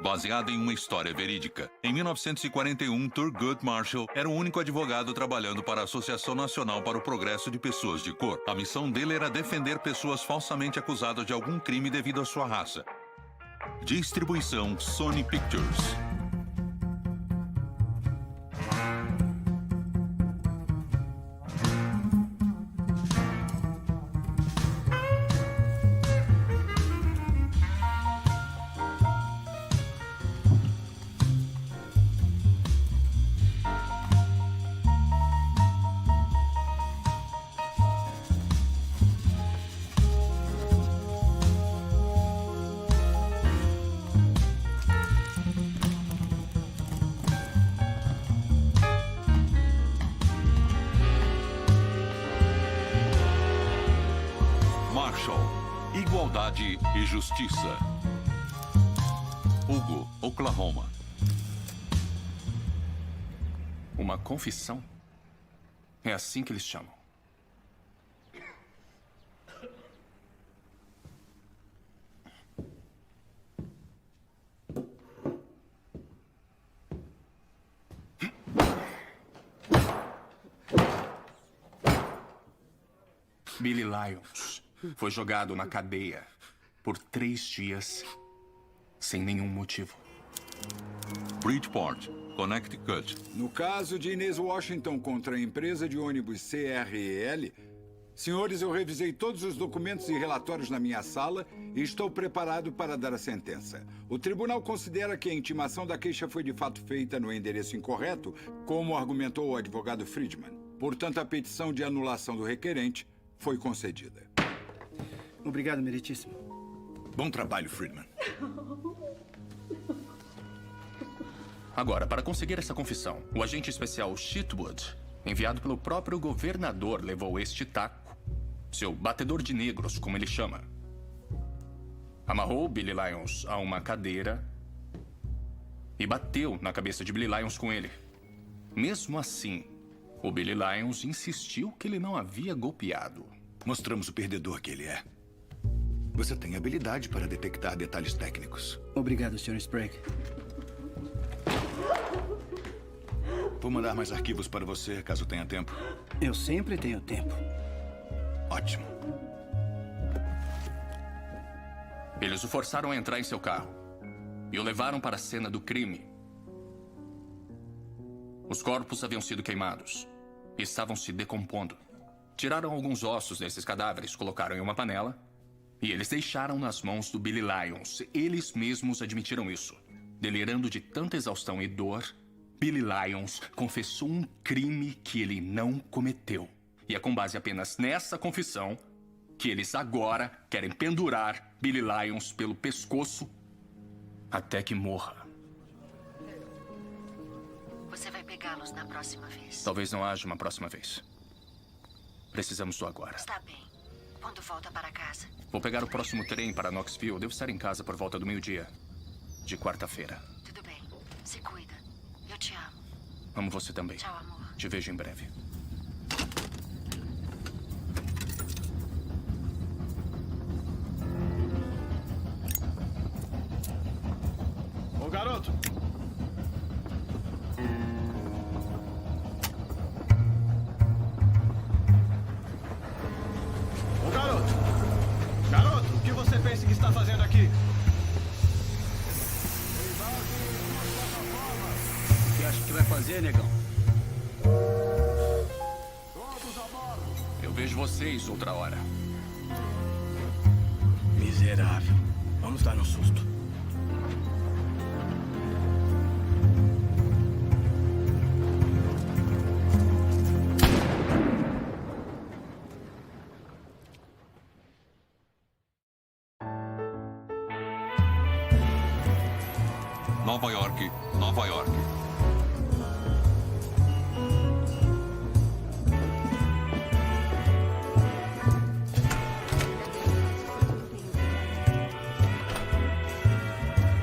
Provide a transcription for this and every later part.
baseada em uma história verídica. Em 1941, Thurgood Marshall era o único advogado trabalhando para a Associação Nacional para o Progresso de Pessoas de Cor. A missão dele era defender pessoas falsamente acusadas de algum crime devido à sua raça. Distribuição Sony Pictures. Igualdade e Justiça. Hugo, Oklahoma. Uma confissão? É assim que eles chamam. Billy Lyons foi jogado na cadeia por 3 dias sem nenhum motivo. Bridgeport, Connecticut. No caso de Inês Washington contra a empresa de ônibus CREL, senhores, eu revisei todos os documentos e relatórios na minha sala e estou preparado para dar a sentença. O tribunal considera que a intimação da queixa foi de fato feita no endereço incorreto, como argumentou o advogado Friedman. Portanto, a petição de anulação do requerente foi concedida. Obrigado, meritíssimo. Bom trabalho, Friedman. Agora, para conseguir essa confissão, o agente especial Chitwood, enviado pelo próprio governador, levou este taco, seu batedor de negros, como ele chama. Amarrou Billy Lyons a uma cadeira e bateu na cabeça de Billy Lyons com ele. Mesmo assim, o Billy Lyons insistiu que ele não havia golpeado. Mostramos o perdedor que ele é. Você tem habilidade para detectar detalhes técnicos. Obrigado, Sr. Sprague. Vou mandar mais arquivos para você, caso tenha tempo. Eu sempre tenho tempo. Ótimo. Eles o forçaram a entrar em seu carro e o levaram para a cena do crime. Os corpos haviam sido queimados e estavam se decompondo. Tiraram alguns ossos desses cadáveres, colocaram em uma panela e eles deixaram nas mãos do Billy Lyons. Eles mesmos admitiram isso. Delirando de tanta exaustão e dor, Billy Lyons confessou um crime que ele não cometeu. E é com base apenas nessa confissão que eles agora querem pendurar Billy Lyons pelo pescoço até que morra. Você vai pegá-los na próxima vez. Talvez não haja uma próxima vez. Precisamos do agora. Está bem. Quando volta para casa? Vou pegar o próximo trem para Knoxville. Devo estar em casa por volta do 12:00 de quarta-feira. Tudo bem. Se cuida. Eu te amo. Amo você também. Tchau, amor. Te vejo em breve. Ô, garoto! Ô, garoto! Garoto, o que você pensa que está fazendo aqui? O que acha que vai fazer, negão? Eu vejo vocês outra hora. Miserável. Vamos dar um susto. Nova York, Nova York.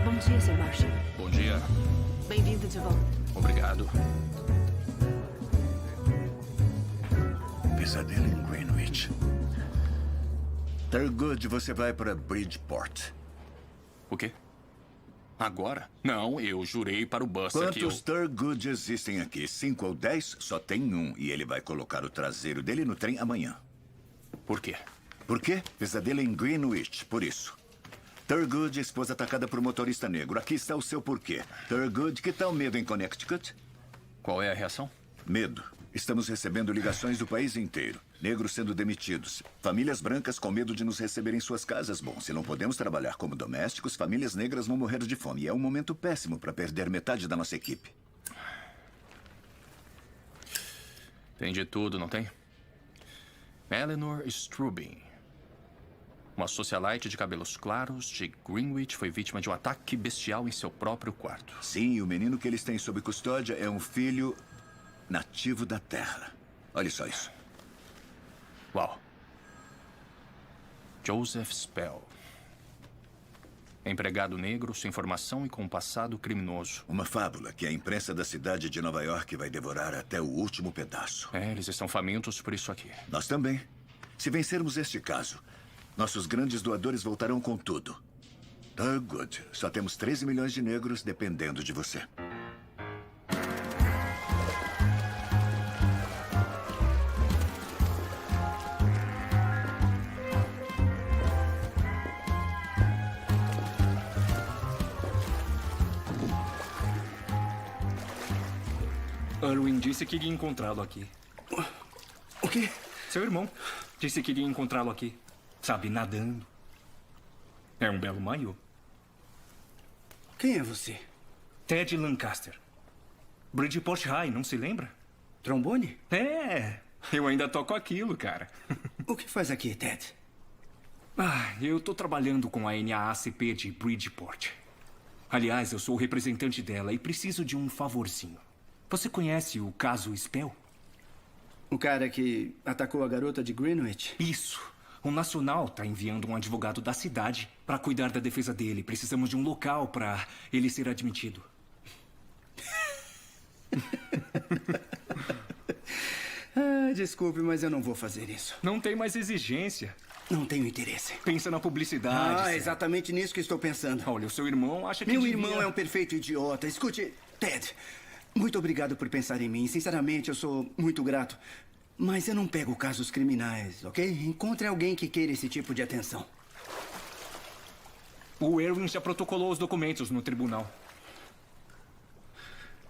Bom dia, Sr. Marshall. Bom dia. Bem-vindo de volta. Obrigado. Pesadelo em Greenwich. Thurgood, você vai para Bridgeport. O quê? Agora? Não, eu jurei para o Buster que eu... Quantos Thurgood existem aqui? 5 ou 10? Só tem um. E ele vai colocar o traseiro dele no trem amanhã. Por quê? Por quê? Pesadelo em Greenwich, por isso. Thurgood, esposa atacada por motorista negro. Aqui está o seu porquê. Thurgood, que tal medo em Connecticut? Qual é a reação? Medo. Estamos recebendo ligações do país inteiro. Negros sendo demitidos. Famílias brancas com medo de nos receber em suas casas. Bom, se não podemos trabalhar como domésticos, famílias negras vão morrer de fome. E é um momento péssimo para perder metade da nossa equipe. Tem de tudo, não tem? Eleanor Strubing, uma socialite de cabelos claros de Greenwich, foi vítima de um ataque bestial em seu próprio quarto. Sim, e o menino que eles têm sob custódia é um filho nativo da Terra. Olha só isso. Uau. Joseph Spell. Empregado negro, sem formação e com um passado criminoso. Uma fábula que a imprensa da cidade de Nova York vai devorar até o último pedaço. Eles estão famintos por isso aqui. Nós também. Se vencermos este caso, nossos grandes doadores voltarão com tudo. Thurgood, só temos 13 milhões de negros dependendo de você. Irwin disse que iria encontrá-lo aqui. O quê? Seu irmão disse que iria encontrá-lo aqui. Sabe, nadando. É um belo maiô. Quem é você? Ted Lancaster. Bridgeport High, não se lembra? Trombone? É, eu ainda toco aquilo, cara. O que faz aqui, Ted? Eu tô trabalhando com a NAACP de Bridgeport. Aliás, eu sou o representante dela e preciso de um favorzinho. Você conhece o caso Spell? O cara que atacou a garota de Greenwich? Isso. O Nacional tá enviando um advogado da cidade para cuidar da defesa dele. Precisamos de um local para ele ser admitido. Desculpe, mas eu não vou fazer isso. Não tem mais exigência. Não tenho interesse. Pensa na publicidade. É exatamente nisso que estou pensando. Olha, o seu irmão acha que Meu devia... irmão é um perfeito idiota. Escute, Ted, muito obrigado por pensar em mim. Sinceramente, eu sou muito grato. Mas eu não pego casos criminais, ok? Encontre alguém que queira esse tipo de atenção. O Erwin já protocolou os documentos no tribunal.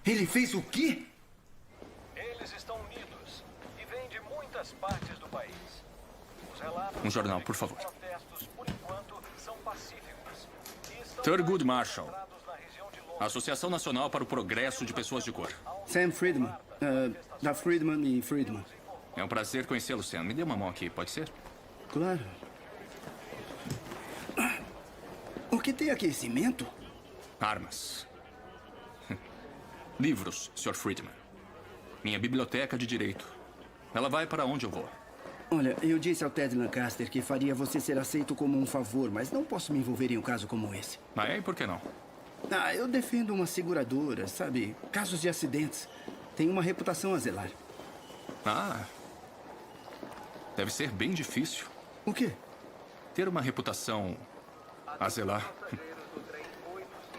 Ele fez o quê? Eles estão unidos e vêm de muitas partes do país. Os relatos Um jornal, por favor. dos protestos, por enquanto, são pacíficos. E estão Thurgood Marshall, concentrados na região de Londres. Associação Nacional para o Progresso de Pessoas de Cor. Sam Friedman. Da Friedman e Friedman. É um prazer conhecê-lo, Sam. Me dê uma mão aqui, pode ser? Claro. O que tem aqui? Cimento? Armas. Livros, Sr. Friedman. Minha biblioteca de direito. Ela vai para onde eu vou. Olha, eu disse ao Ted Lancaster que faria você ser aceito como um favor, mas não posso me envolver em um caso como esse. E por que não? Eu defendo uma seguradora, sabe? Casos de acidentes. Tem uma reputação a zelar. Deve ser bem difícil O quê? ter uma reputação a zelar.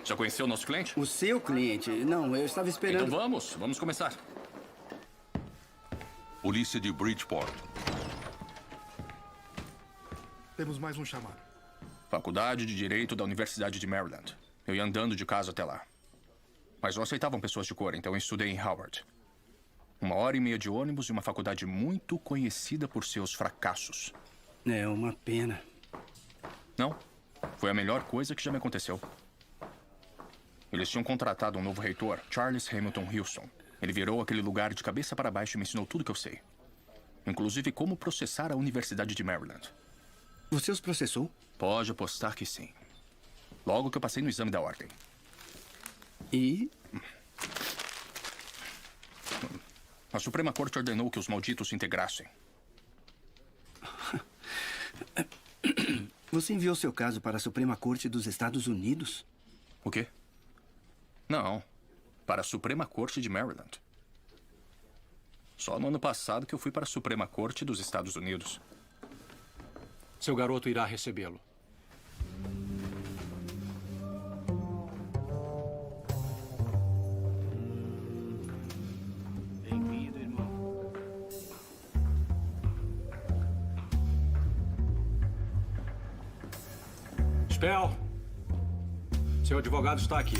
Já conheceu o nosso cliente? O seu cliente? Não, eu estava esperando. Então vamos começar. Polícia de Bridgeport. Temos mais um chamado. Faculdade de Direito da Universidade de Maryland. Eu ia andando de casa até lá. Mas não aceitavam pessoas de cor, então eu estudei em Howard. 1h30 de ônibus e uma faculdade muito conhecida por seus fracassos. É uma pena. Não, foi a melhor coisa que já me aconteceu. Eles tinham contratado um novo reitor, Charles Hamilton Wilson. Ele virou aquele lugar de cabeça para baixo e me ensinou tudo que eu sei. Inclusive como processar a Universidade de Maryland. Você os processou? Pode apostar que sim. Logo que eu passei no exame da ordem. E? A Suprema Corte ordenou que os malditos se integrassem. Você enviou seu caso para a Suprema Corte dos Estados Unidos? O quê? Não. Para a Suprema Corte de Maryland. Só no ano passado que eu fui para a Suprema Corte dos Estados Unidos. Seu garoto irá recebê-lo. Spell! Seu advogado está aqui.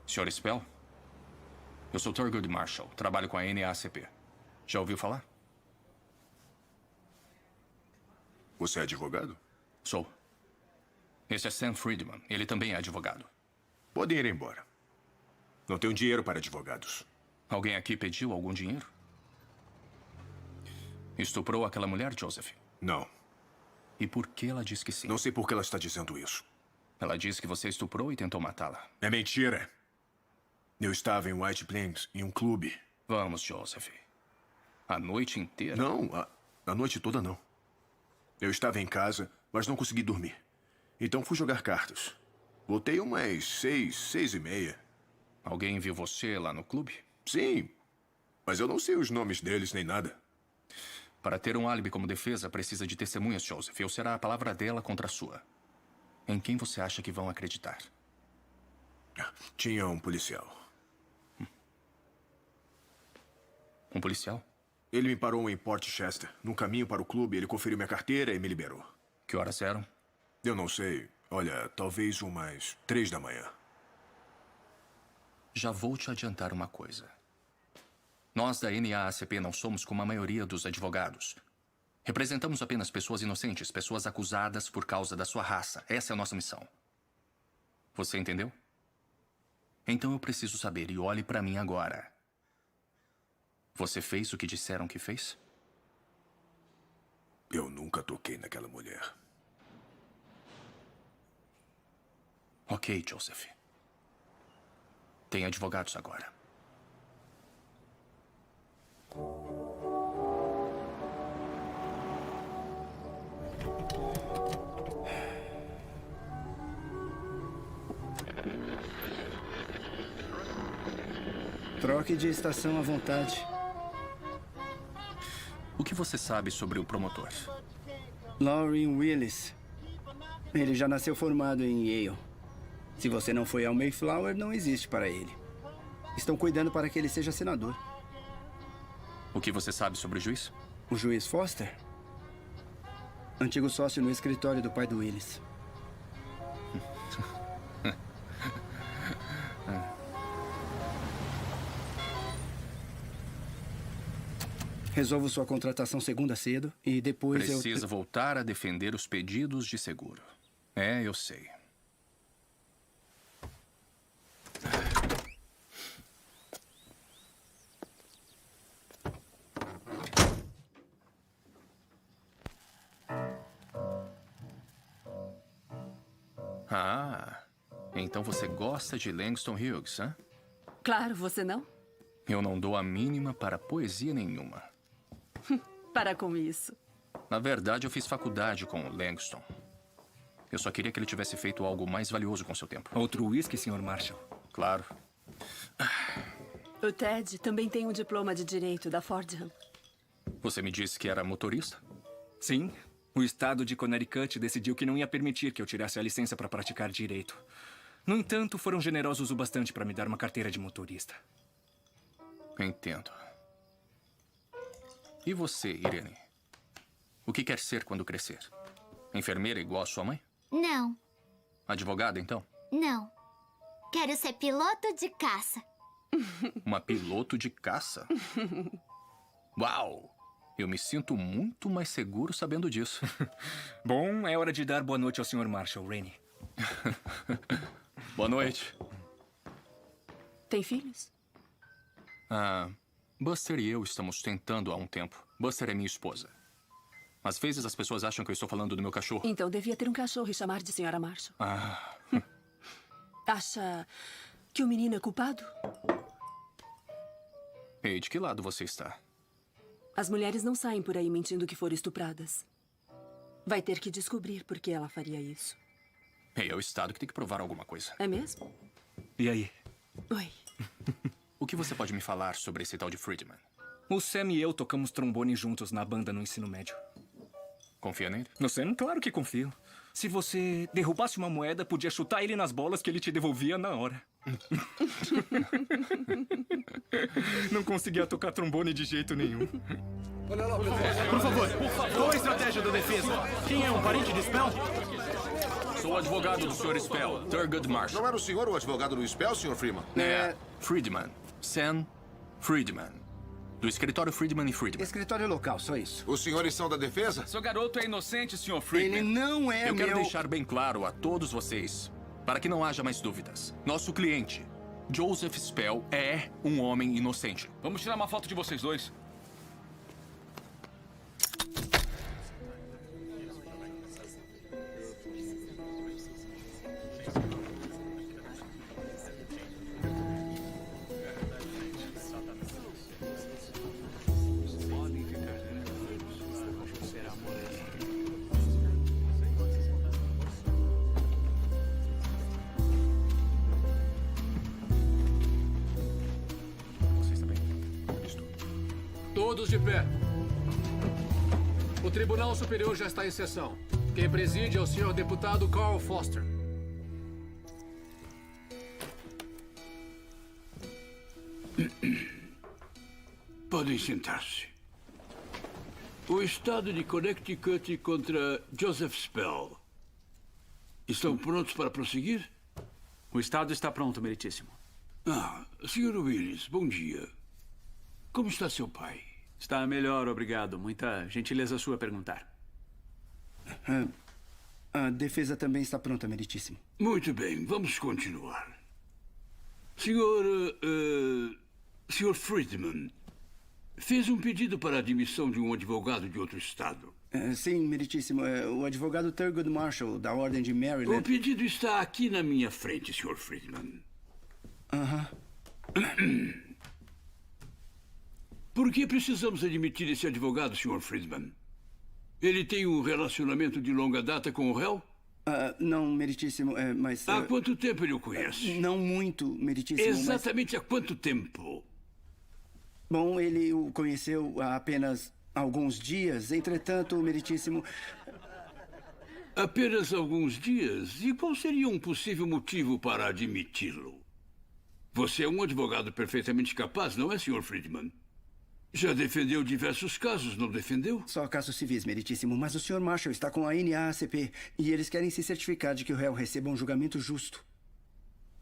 Sr. Spell? Eu sou Thurgood Marshall. Trabalho com a NAACP. Já ouviu falar? Você é advogado? Sou. Esse é Sam Friedman. Ele também é advogado. Podem ir embora. Não tenho dinheiro para advogados. Alguém aqui pediu algum dinheiro? Estuprou aquela mulher, Joseph? Não. E por que ela diz que sim? Não sei por que ela está dizendo isso. Ela disse que você estuprou e tentou matá-la. É mentira. Eu estava em White Plains, em um clube. Vamos, Joseph. A noite inteira? Não, a noite toda não. Eu estava em casa, mas não consegui dormir. Então fui jogar cartas. Voltei umas 6h30. Alguém viu você lá no clube? Sim, mas eu não sei os nomes deles nem nada. Para ter um álibi como defesa, precisa de testemunhas, Joseph. Ou será a palavra dela contra a sua? Em quem você acha que vão acreditar? Tinha um policial. Um policial? Ele me parou em Port Chester. No caminho para o clube, ele conferiu minha carteira e me liberou. Que horas eram? Eu não sei. Olha, talvez umas 3 da manhã. Já vou te adiantar uma coisa. Nós da NAACP não somos como a maioria dos advogados. Representamos apenas pessoas inocentes, pessoas acusadas por causa da sua raça. Essa é a nossa missão. Você entendeu? Então eu preciso saber, e olhe para mim agora. Você fez o que disseram que fez? Eu nunca toquei naquela mulher. Ok, Joseph. Tem advogados agora. Troque de estação à vontade. O que você sabe sobre o promotor? Lauren Willis. Ele já nasceu formado em Yale. Se você não foi ao Mayflower, não existe para ele. Estão cuidando para que ele seja senador. O que você sabe sobre o juiz? O juiz Foster? Antigo sócio no escritório do pai do Willis. Resolvo sua contratação segunda cedo e depois Precisa voltar a defender os pedidos de seguro. É, eu sei. Ah, então você gosta de Langston Hughes, hã? Claro, você não? Eu não dou a mínima para poesia nenhuma. Para com isso. Na verdade, eu fiz faculdade com o Langston. Eu só queria que ele tivesse feito algo mais valioso com seu tempo. Outro whisky, Sr. Marshall? Claro. O Ted também tem um diploma de direito da Fordham. Você me disse que era motorista? Sim. O estado de Connecticut decidiu que não ia permitir que eu tirasse a licença para praticar direito. No entanto, foram generosos o bastante para me dar uma carteira de motorista. Entendo. E você, Irene? O que quer ser quando crescer? Enfermeira igual a sua mãe? Não, Advogada, então? não. Quero ser piloto de caça. Uma piloto de caça? Uau! Eu me sinto muito mais seguro sabendo disso. Bom, é hora de dar boa noite ao Sr. Marshall, Rainey. Boa noite. Tem filhos? Buster e eu estamos tentando há um tempo. Buster é minha esposa. Às vezes as pessoas acham que eu estou falando do meu cachorro. Então devia ter um cachorro e chamar de Sra. Marshall. Acha que o menino é culpado? Ei, de que lado você está? As mulheres não saem por aí mentindo que foram estupradas. Vai ter que descobrir por que ela faria isso. Ei, é o Estado que tem que provar alguma coisa. É mesmo? E aí? Oi. O que você pode me falar sobre esse tal de Friedman? O Sam e eu tocamos trombone juntos na banda no ensino médio. Confia nele? No Sam, claro que confio. Se você derrubasse uma moeda, podia chutar ele nas bolas que ele te devolvia na hora. Não conseguia tocar trombone de jeito nenhum. Por favor, qual a estratégia da defesa? Quem é um parente de Spell? Sou o advogado do Sr. Spell, Thurgood Marshall. Não era o senhor o advogado do Spell, Sr. Freeman? É, Friedman. Sam Friedman. Do escritório Friedman e Friedman. Escritório local, só isso. Os senhores são da defesa? Seu garoto é inocente, Sr. Ele Friedman. não é Eu meu... quero deixar bem claro a todos vocês, para que não haja mais dúvidas. Nosso cliente, Joseph Spell, é um homem inocente. Vamos tirar uma foto de vocês dois. Todos de pé. O Tribunal Superior já está em sessão. Quem preside é o senhor deputado Carl Foster. Podem sentar-se. O estado de Connecticut contra Joseph Spell. Estão prontos para prosseguir? O estado está pronto, meritíssimo. Sr. Willis, bom dia. Como está seu pai? Está melhor, obrigado. Muita gentileza sua perguntar. A defesa também está pronta, meritíssimo. Muito bem, vamos continuar. Sr. Friedman, fez um pedido para a admissão de um advogado de outro estado. Sim, meritíssimo. O advogado Thurgood Marshall, da Ordem de Maryland. O pedido está aqui na minha frente, Sr. Friedman. Por que precisamos admitir esse advogado, Sr. Friedman? Ele tem um relacionamento de longa data com o réu? Não, meritíssimo, mas... Há quanto tempo ele o conhece? Não muito, meritíssimo, Exatamente há quanto tempo? Bom, ele o conheceu há apenas alguns dias. Entretanto, meritíssimo... Apenas alguns dias? E qual seria um possível motivo para admiti-lo? Você é um advogado perfeitamente capaz, não é, Sr. Friedman? Já defendeu diversos casos, não defendeu? Só casos civis, meritíssimo. Mas o Sr. Marshall está com a NAACP e eles querem se certificar de que o réu receba um julgamento justo.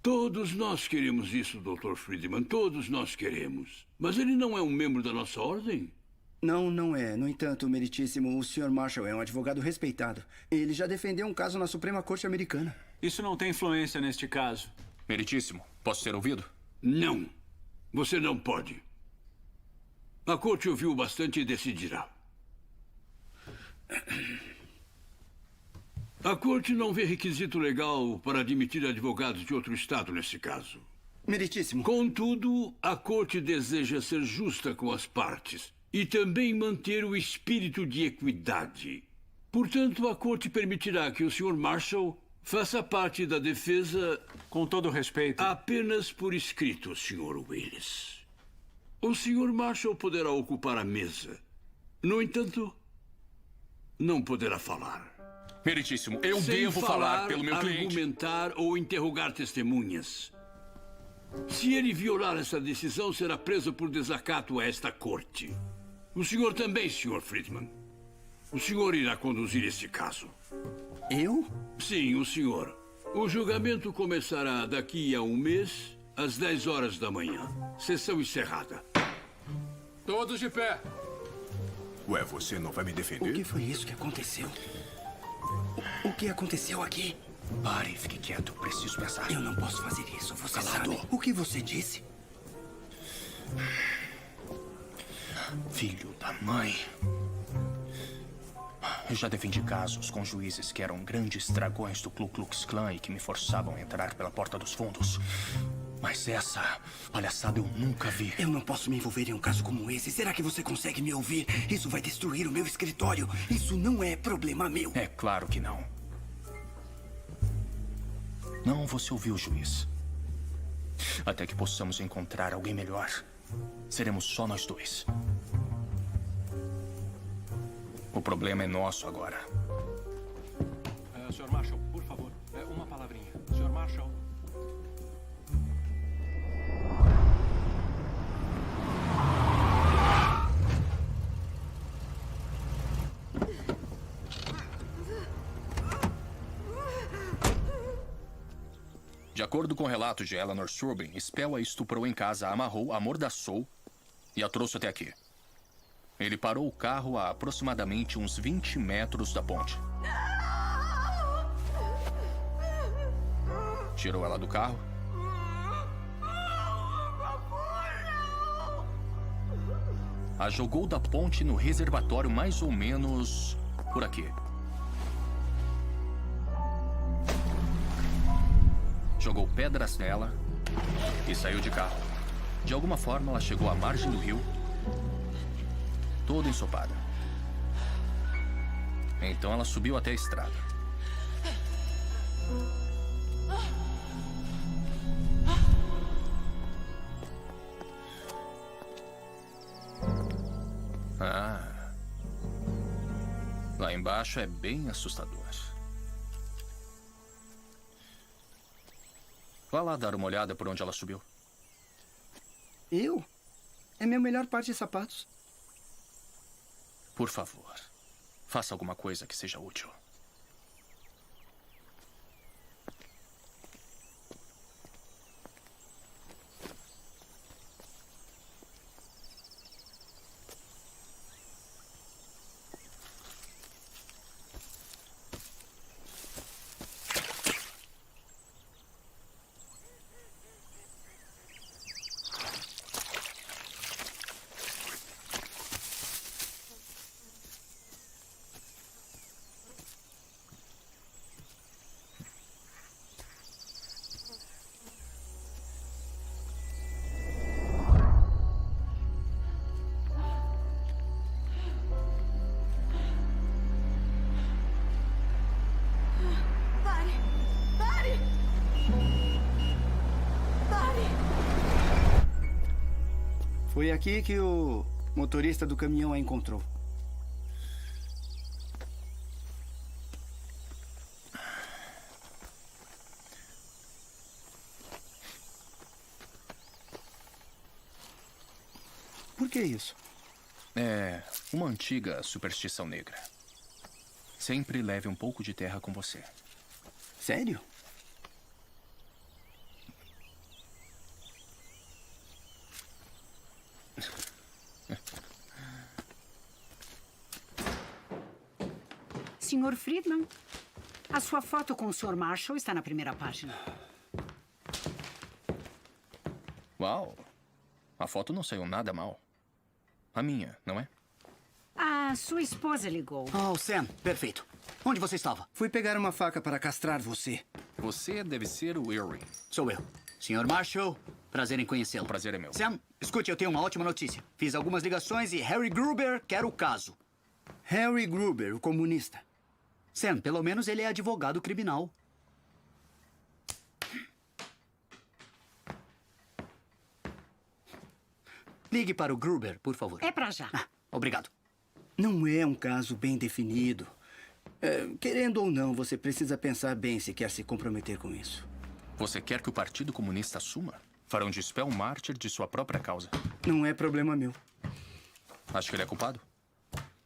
Todos nós queremos isso, Dr. Friedman. Todos nós queremos. Mas ele não é um membro da nossa ordem? Não, não é. No entanto, meritíssimo, o Sr. Marshall é um advogado respeitado. Ele já defendeu um caso na Suprema Corte Americana. Isso não tem influência neste caso. Meritíssimo, posso ser ouvido? Não. Você não pode. A corte ouviu bastante e decidirá. A corte não vê requisito legal para admitir advogados de outro estado nesse caso. Meritíssimo. Contudo, a corte deseja ser justa com as partes e também manter o espírito de equidade. Portanto, a corte permitirá que o Sr. Marshall faça parte da defesa... Com todo respeito... Apenas por escrito, Sr. Willis. O Sr. Marshall poderá ocupar a mesa. No entanto, não poderá falar. Meritíssimo, eu Sem devo falar pelo meu cliente. Argumentar ou interrogar testemunhas. Se ele violar essa decisão, será preso por desacato a esta corte. O senhor também, Sr. Friedman. O senhor irá conduzir esse caso. Eu? Sim, o senhor. O julgamento começará daqui a um mês, às 10 horas da manhã. Sessão encerrada. Todos de pé. Ué, você não vai me defender? O que foi isso que aconteceu? O que aconteceu aqui? Pare, fique quieto. Preciso pensar. Eu não posso fazer isso, você Calado. sabe. O que você disse? Filho da mãe. Eu já defendi casos com juízes que eram grandes dragões do Ku Klux Klan e que me forçavam a entrar pela porta dos fundos. Mas essa palhaçada eu nunca vi. Eu não posso me envolver em um caso como esse. Será que você consegue me ouvir? Isso vai destruir o meu escritório. Isso não é problema meu. É claro que não. Não, você ouviu, juiz. Até que possamos encontrar alguém melhor, seremos só nós dois. O O problema é nosso agora. Sr. Marshall, por favor, uma palavrinha. Sr. Marshall. De acordo com o relato de Eleanor Strubin, Spell a estuprou em casa, a amarrou, a amordaçou e a trouxe até aqui. Ele parou o carro a aproximadamente uns 20 metros da ponte. Tirou ela do carro. A jogou da ponte no reservatório mais ou menos por aqui. Jogou pedras nela e saiu de carro. De alguma forma, ela chegou à margem do rio, toda ensopada. Então ela subiu até a estrada. Lá embaixo é bem assustador. Vá lá dar uma olhada por onde ela subiu. Eu? É meu melhor par de sapatos. Por favor, faça alguma coisa que seja útil. Foi aqui que o motorista do caminhão a encontrou. Por que isso? É uma antiga superstição negra. Sempre leve um pouco de terra com você. Sério? Sr. Friedman, a sua foto com o Sr. Marshall está na primeira página. Uau! A foto não saiu nada mal. A minha, não é? A sua esposa ligou. Oh, Sam, perfeito. Onde você estava? Fui pegar uma faca para castrar você. Você deve ser o Erie. Sou eu. Sr. Marshall, prazer em conhecê-lo. O prazer é meu. Sam, escute, eu tenho uma ótima notícia. Fiz algumas ligações e Harry Gruber quer o caso. Harry Gruber, o comunista. Sam, pelo menos ele é advogado criminal. Ligue para o Gruber, por favor. É pra já. Obrigado. Não é um caso bem definido. Querendo ou não, você precisa pensar bem se quer se comprometer com isso. Você quer que o Partido Comunista assuma? Farão de Spell um mártir de sua própria causa. Não é problema meu. Acha que ele é culpado?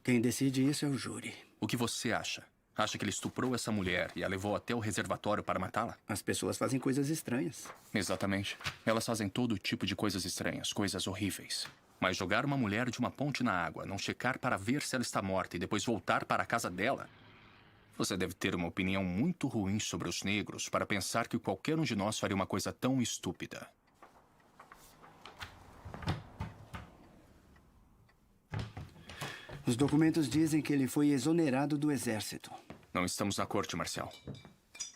Quem decide isso é o júri. O que você acha? Acha que ele estuprou essa mulher e a levou até o reservatório para matá-la? As pessoas fazem coisas estranhas. Exatamente. Elas fazem todo tipo de coisas estranhas, coisas horríveis. Mas jogar uma mulher de uma ponte na água, não checar para ver se ela está morta e depois voltar para a casa dela... Você deve ter uma opinião muito ruim sobre os negros para pensar que qualquer um de nós faria uma coisa tão estúpida. Os documentos dizem que ele foi exonerado do exército. Não estamos na corte marcial.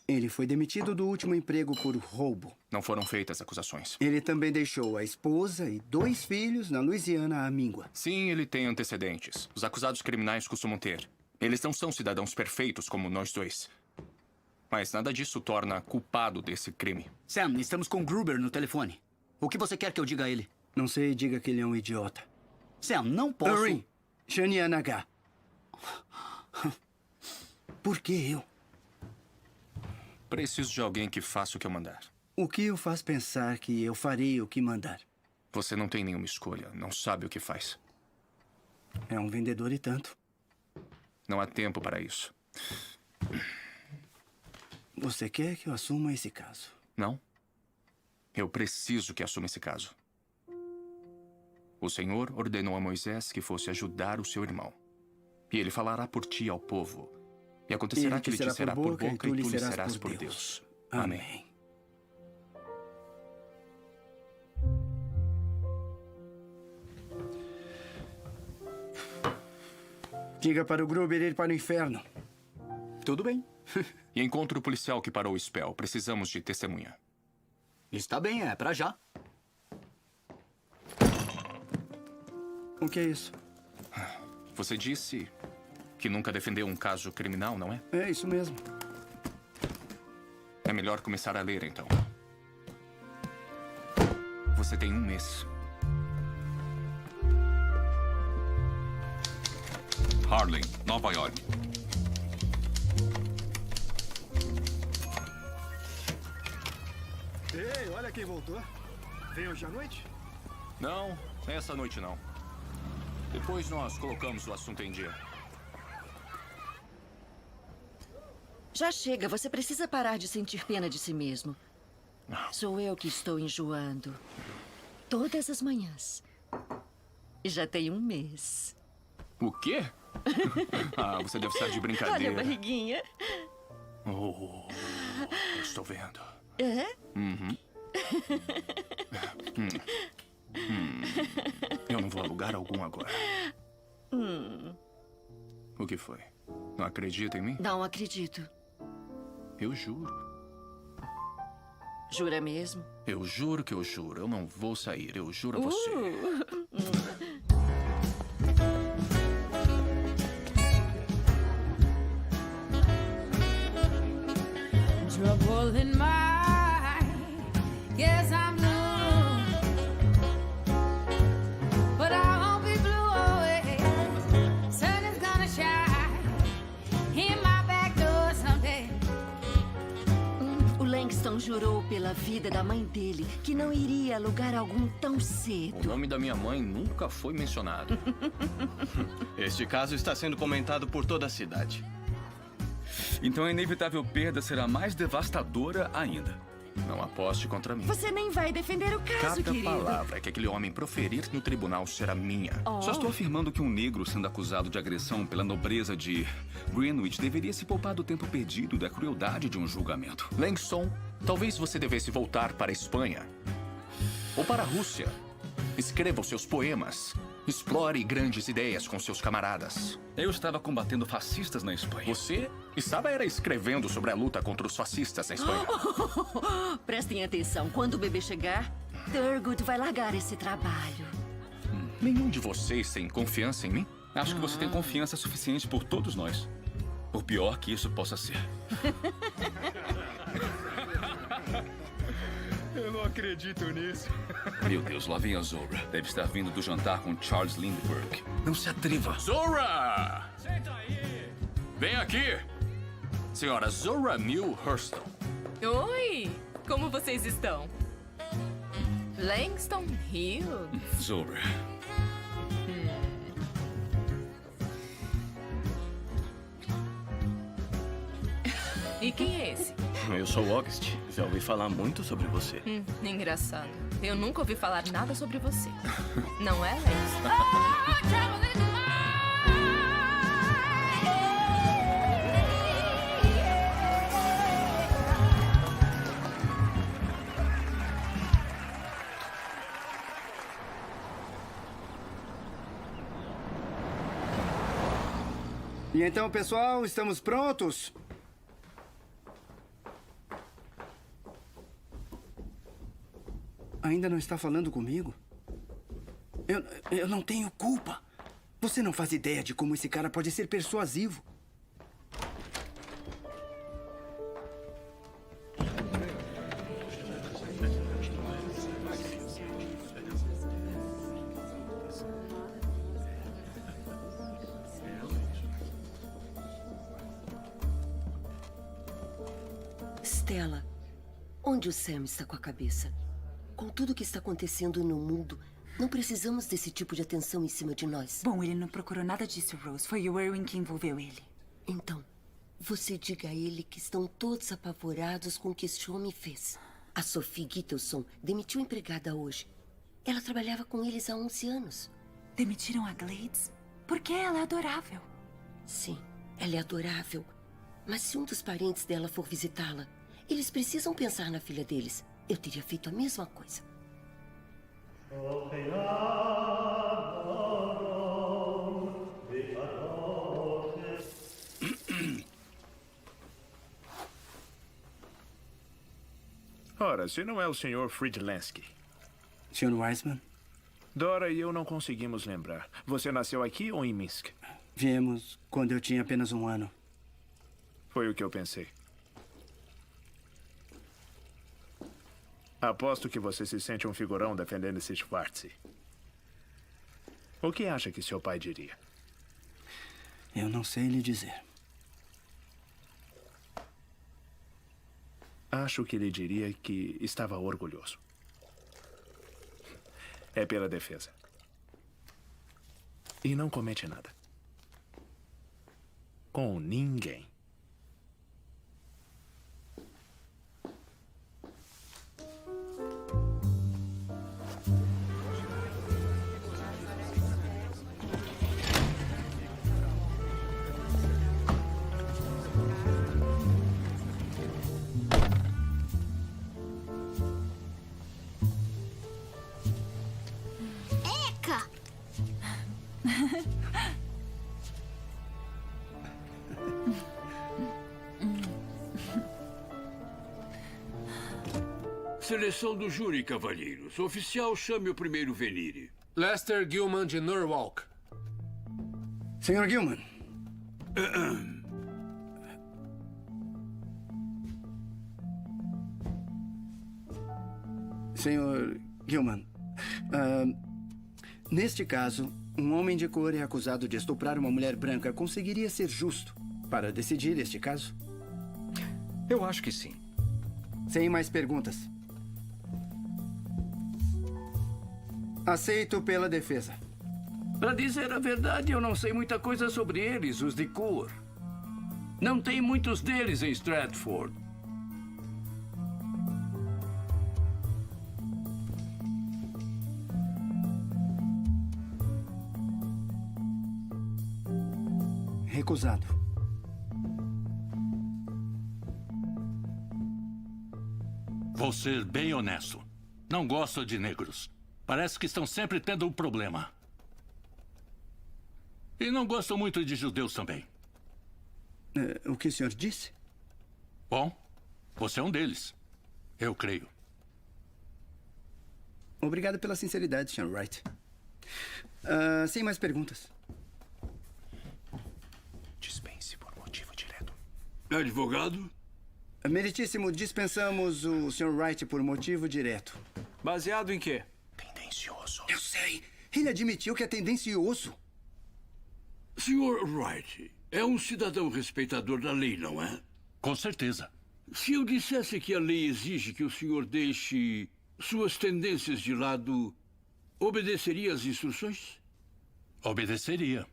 Ele foi demitido do último emprego por roubo. Não foram feitas acusações. Ele também deixou a esposa e 2 filhos na Louisiana à míngua. Sim, ele tem antecedentes. Os acusados criminais costumam ter. Eles não são cidadãos perfeitos como nós dois. Mas nada disso o torna culpado desse crime. Sam, estamos com Gruber no telefone. O que você quer que eu diga a ele? Não sei, diga que ele é um idiota. Sam, não posso... Hurry! Shania Naga. Por que eu? Preciso de alguém que faça o que eu mandar. O que o faz pensar que eu farei o que mandar? Você não tem nenhuma escolha. Não sabe o que faz. É um vendedor e tanto. Não há tempo para isso. Você quer que eu assuma esse caso? Não. Eu preciso que assuma esse caso. O Senhor ordenou a Moisés que fosse ajudar o seu irmão. E ele falará por ti ao povo. E acontecerá que ele te será por boca e tu lhe serás por Deus. Amém. Diga para o Gruber ir para o inferno. Tudo bem. E encontre o policial que parou o Spell. Precisamos de testemunha. Está bem, é pra já. O que é isso? Você disse que nunca defendeu um caso criminal, não é? É isso mesmo. É melhor começar a ler, então. Você tem 1 mês. Harlem, Nova York. Ei, olha quem voltou. Veio hoje à noite? Não, essa noite não. Depois nós colocamos o assunto em dia. Já chega, você precisa parar de sentir pena de si mesmo. Sou eu que estou enjoando. Todas as manhãs. E já tem 1 mês. O quê? Ah, você deve estar de brincadeira. Olha a barriguinha. Oh, eu estou vendo. É? Uhum. Eu não vou a lugar algum agora. O que foi? Não acredita em mim? Não acredito. Eu juro. Jura mesmo? Eu juro que eu juro. Eu não vou sair. Eu juro a você. Trouble in my, yes I'm blue, but I won't be blue always. Sun is gonna shine in my back door someday. O Langston jurou pela vida da mãe dele que não iria a lugar algum tão O cedo. nome da minha mãe nunca foi mencionado. Este caso está sendo comentado por toda a cidade. Então a inevitável perda será mais devastadora ainda. Não aposte contra mim. Você nem vai defender o caso, Cada querido. palavra que aquele homem proferir no tribunal será minha. Só estou afirmando que um negro sendo acusado de agressão pela nobreza de Greenwich deveria se poupar do tempo perdido e da crueldade de um julgamento. Langston, talvez você devesse voltar para a Espanha. Ou para a Rússia. Escreva os seus poemas. Explore grandes ideias com seus camaradas. Eu estava combatendo fascistas na Espanha. Você estava escrevendo sobre a luta contra os fascistas na Espanha. Prestem atenção. Quando o bebê chegar, Thurgood vai largar esse trabalho. Nenhum de vocês tem confiança em mim? Acho que você tem confiança suficiente por todos nós. Por pior que isso possa ser. Eu não acredito nisso. Meu Deus, lá vem a Zora. Deve estar vindo do jantar com Charles Lindbergh. Não se atreva. Zora! Senta aí! Vem aqui! Senhora Zora Neale Hurston. Oi! Como vocês estão? Langston Hill? Zora. E quem é esse? Eu sou o August. Já ouvi falar muito sobre você. Engraçado. Eu nunca ouvi falar nada sobre você. Não é, Langston? E então, pessoal, estamos prontos? Ainda não está falando comigo? Eu não tenho culpa. Você não faz ideia de como esse cara pode ser persuasivo. Stella, onde o Sam está com a cabeça? Com tudo que está acontecendo no mundo, não precisamos desse tipo de atenção em cima de nós. Bom, ele não procurou nada disso, Rose. Foi o Erwin que envolveu ele. Então, você diga a ele que estão todos apavorados com o que este homem fez. A Sophie Gittelson demitiu a empregada hoje. Ela trabalhava com eles há 11 anos. Demitiram a Glades? Porque ela é adorável. Sim, ela é adorável. Mas se um dos parentes dela for visitá-la, eles precisam pensar na filha deles. Eu teria feito a mesma coisa. Ora, se não é o Sr. Friedlansky. Sr. Wiseman? Dora e eu não conseguimos lembrar. Você nasceu aqui ou em Minsk? Viemos quando eu tinha apenas 1 ano. Foi o que eu pensei. Aposto que você se sente um figurão defendendo esse Schwartz. O que acha que seu pai diria? Eu não sei lhe dizer. Acho que ele diria que estava orgulhoso. É pela defesa. E não comete nada. Com ninguém. Seleção do júri, cavalheiros. Oficial, chame o primeiro Venire. Lester Gilman de Norwalk. Sr. Gilman. Sr. Gilman, neste caso, um homem de cor é acusado de estuprar uma mulher branca. Conseguiria ser justo para decidir este caso? Eu acho que sim. Sem mais perguntas. Aceito pela defesa. Pra dizer a verdade, eu não sei muita coisa sobre eles, os de cor. Não tem muitos deles em Stratford. Recusado. Vou ser bem honesto. Não gosto de negros. Parece que estão sempre tendo um problema. E não gosto muito de judeus também. O que o senhor disse? Bom, você é um deles. Eu creio. Obrigado pela sinceridade, Sr. Wright. Sem mais perguntas. Dispense por motivo direto. Advogado? Meritíssimo, dispensamos o Sr. Wright por motivo direto. Baseado em quê? Tendencioso. Eu sei. Ele admitiu que é tendencioso. Sr. Wright, é um cidadão respeitador da lei, não é? Com certeza. Se eu dissesse que a lei exige que o senhor deixe suas tendências de lado, obedeceria às instruções? Obedeceria.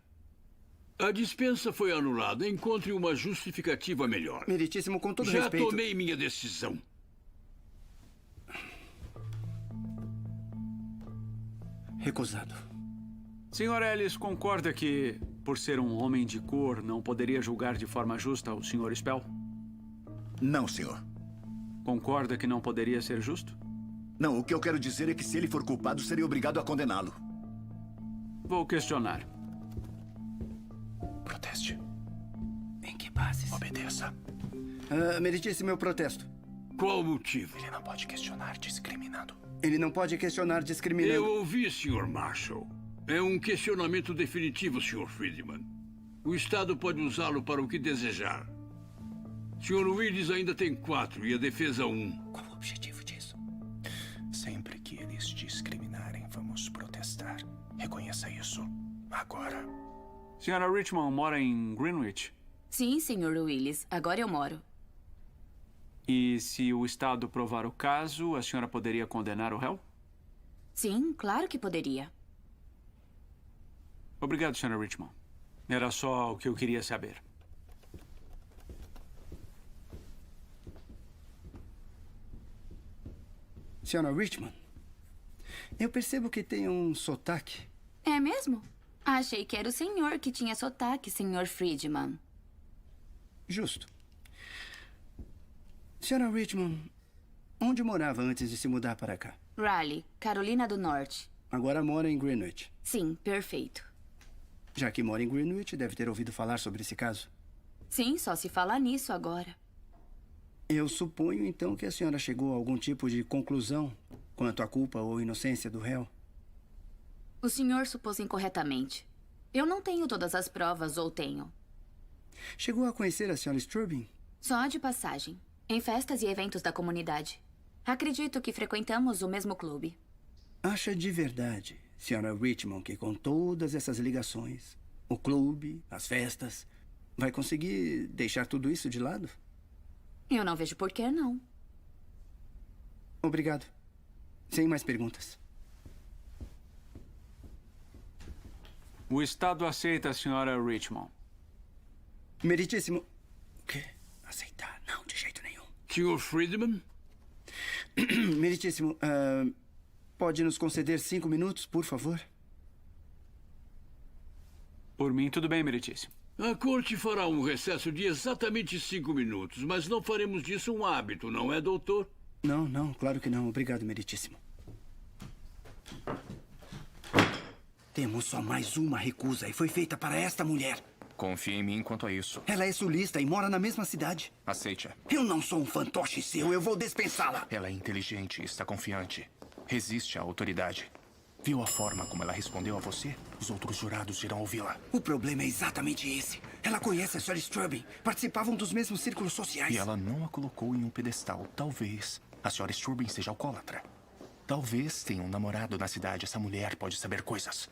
A dispensa foi anulada. Encontre uma justificativa melhor. Meritíssimo, com todo Já respeito... Já tomei minha decisão. Recusado. Sr. Ellis concorda que, por ser um homem de cor, não poderia julgar de forma justa o Sr. Spell? Não, senhor. Concorda que não poderia ser justo? Não, o que eu quero dizer é que se ele for culpado, seria obrigado a condená-lo. Vou questionar. Proteste. Em que bases? Obedeça. Meritíssimo, eu protesto. Qual o motivo? Ele não pode questionar discriminando. Ele não pode questionar discriminando. Eu ouvi, Sr. Marshall. É um questionamento definitivo, Sr. Friedman. O Estado pode usá-lo para o que desejar. Sr. Willis ainda tem 4 e a defesa 1. Qual o objetivo disso? Sempre que eles discriminarem, vamos protestar. Reconheça isso. Agora. Sra. Richmond mora em Greenwich? Sim, Sr. Willis. Agora eu moro. E se o Estado provar o caso, a senhora poderia condenar o réu? Sim, claro que poderia. Obrigado, Sra. Richmond. Era só o que eu queria saber. Sra. Richmond, eu percebo que tem um sotaque. É mesmo? Achei que era o senhor que tinha sotaque, Sr. Friedman. Justo. Sra. Richmond, onde morava antes de se mudar para cá? Raleigh, Carolina do Norte. Agora mora em Greenwich. Sim, perfeito. Já que mora em Greenwich, deve ter ouvido falar sobre esse caso. Sim, só se fala nisso agora. Eu suponho, então, que a senhora chegou a algum tipo de conclusão quanto à culpa ou inocência do réu. O senhor supôs incorretamente. Eu não tenho todas as provas, ou tenho? Chegou a conhecer a senhora Strubing? Só de passagem. Em festas e eventos da comunidade. Acredito que frequentamos o mesmo clube. Acha de verdade, Sra. Richmond, que com todas essas ligações, o clube, as festas, vai conseguir deixar tudo isso de lado? Eu não vejo por que não. Obrigado. Sem mais perguntas. O Estado aceita a Sra. Richmond. Meritíssimo. O quê? Aceitar? Não, de jeito nenhum. Sr. Friedman? Meritíssimo, pode nos conceder 5 minutos, por favor? Por mim, tudo bem, Meritíssimo. A corte fará um recesso de exatamente 5 minutos, mas não faremos disso um hábito, não é, doutor? Não, claro que não. Obrigado, Meritíssimo. Temos só mais uma recusa e foi feita para esta mulher. Confie em mim quanto a isso. Ela é sulista e mora na mesma cidade. Aceite-a. Eu não sou um fantoche seu, eu vou dispensá-la. Ela é inteligente e está confiante. Resiste à autoridade. Viu a forma como ela respondeu a você? Os outros jurados irão ouvi-la. O problema é exatamente esse. Ela conhece a Sra. Strubing. Participavam dos mesmos círculos sociais. E ela não a colocou em um pedestal. Talvez a Sra. Strubing seja alcoólatra. Talvez tenha um namorado na cidade. Essa mulher pode saber coisas.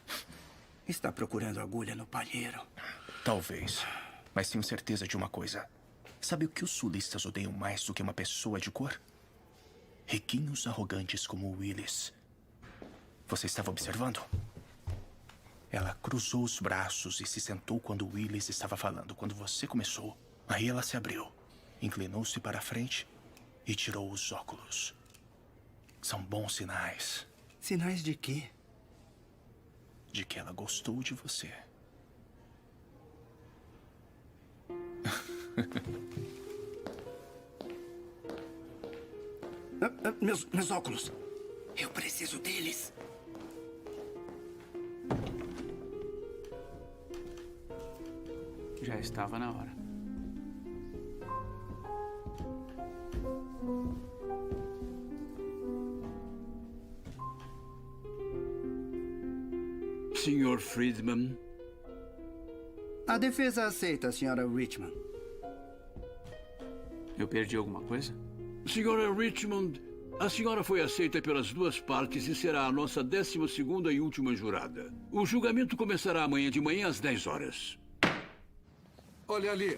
Está procurando agulha no palheiro. Talvez. Mas tenho certeza de uma coisa. Sabe o que os sulistas odeiam mais do que uma pessoa de cor? Riquinhos arrogantes como Willis. Você estava observando? Ela cruzou os braços e se sentou quando Willis estava falando. Quando você começou, aí ela se abriu, inclinou-se para a frente e tirou os óculos. São bons sinais. Sinais de quê? De que ela gostou de você. Meus óculos. Eu preciso deles. Já estava na hora. Sr. Friedman? A defesa aceita, Sra. Richmond. Eu perdi alguma coisa? Sra. Richmond, a senhora foi aceita pelas duas partes e será a nossa 12ª e última jurada. O julgamento começará amanhã de manhã às 10 horas. Olha ali.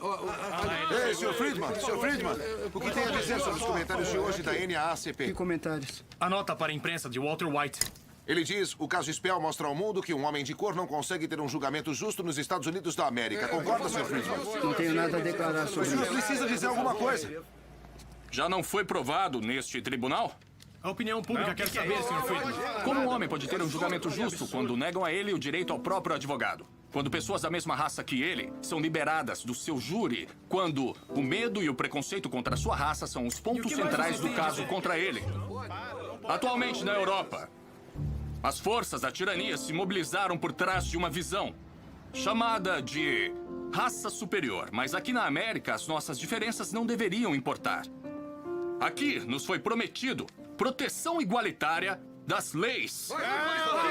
Ei, Sr. Friedman, Sr. Friedman, o que tem a dizer sobre os comentários de hoje da NAACP? Que comentários? A nota para a imprensa de Walter White. Ele diz, o caso Spell mostra ao mundo que um homem de cor não consegue ter um julgamento justo nos Estados Unidos da América. Concorda, Sr. Friedman? Não tenho nada a declarar sobre isso. O senhor isso. precisa dizer alguma coisa. Já não foi provado neste tribunal? A opinião pública quer saber, Sr. Friedman. Como um homem pode ter um julgamento justo quando negam a ele o direito ao próprio advogado? Quando pessoas da mesma raça que ele são liberadas do seu júri? Quando o medo e o preconceito contra a sua raça são os pontos centrais do caso contra ele? Atualmente, na Europa, as forças da tirania se mobilizaram por trás de uma visão chamada de raça superior. Mas aqui na América, as nossas diferenças não deveriam importar. Aqui nos foi prometido proteção igualitária das leis.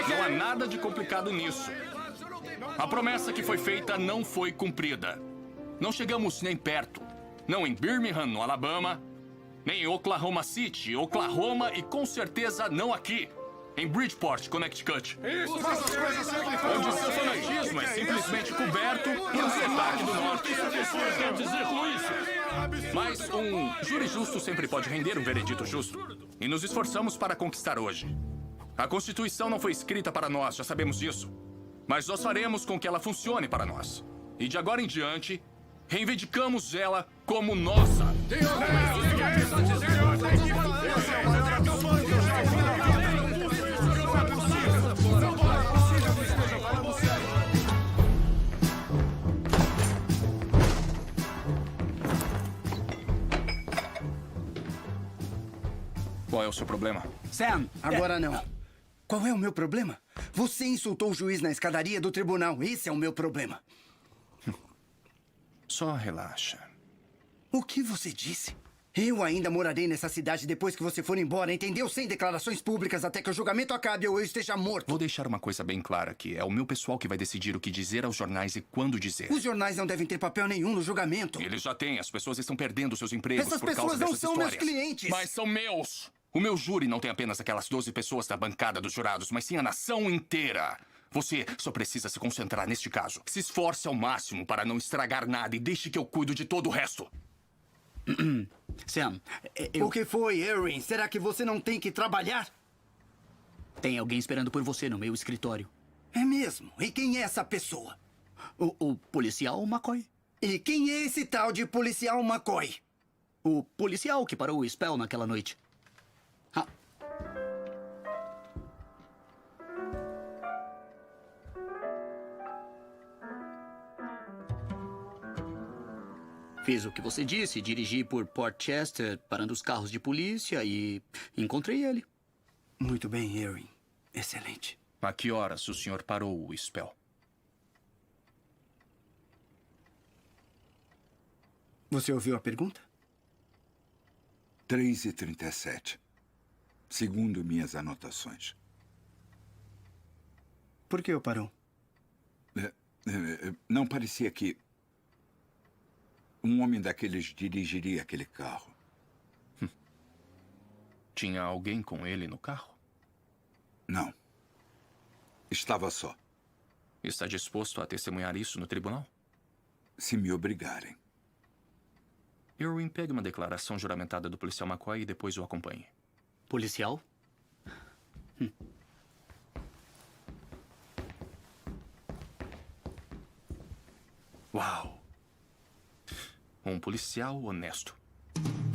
Não há nada de complicado nisso. A promessa que foi feita não foi cumprida. Não chegamos nem perto. Não em Birmingham, no Alabama, nem em Oklahoma City, Oklahoma e com certeza não aqui. Em Bridgeport, Connecticut. Isso, faça as coisas sempre onde seu fanatismo governo é simplesmente coberto por um sotaque do norte. Quer dizer com isso? Mas um júri justo sempre pode render um veredito justo. E nos esforçamos para conquistar hoje. A Constituição não foi escrita para nós, já sabemos disso. Mas nós faremos com que ela funcione para nós. E de agora em diante, reivindicamos ela como nossa. Qual é o seu problema? Sam, agora não. Qual é o meu problema? Você insultou o juiz na escadaria do tribunal. Esse é o meu problema. Só relaxa. O que você disse? Eu ainda morarei nessa cidade depois que você for embora, entendeu? Sem declarações públicas até que o julgamento acabe ou eu esteja morto. Vou deixar uma coisa bem clara aqui. É o meu pessoal que vai decidir o que dizer aos jornais e quando dizer. Os jornais não devem ter papel nenhum no julgamento. Eles já têm. As pessoas estão perdendo seus empregos Essas por causa pessoas não dessas são histórias. meus clientes. Mas são meus. O meu júri não tem apenas aquelas 12 pessoas da bancada dos jurados, mas sim a nação inteira. Você só precisa se concentrar neste caso. Se esforce ao máximo para não estragar nada e deixe que eu cuido de todo o resto. Sam, O que foi, Erin? Será que você não tem que trabalhar? Tem alguém esperando por você no meu escritório. É mesmo? E quem é essa pessoa? O policial McCoy. E quem é esse tal de policial McCoy? O policial que parou o Spell naquela noite. Fiz o que você disse, dirigi por Port Chester, parando os carros de polícia e encontrei ele. Muito bem, Erin. Excelente. A que horas o senhor parou o Spell? Você ouviu a pergunta? 3h37. Segundo minhas anotações. Por que o parou? Não parecia que um homem daqueles dirigiria aquele carro. Tinha alguém com ele no carro? Não. Estava só. Está disposto a testemunhar isso no tribunal? Se me obrigarem. Irwin, pegue uma declaração juramentada do policial McCoy e depois o acompanhe. Policial? Uau! Um policial honesto. Tem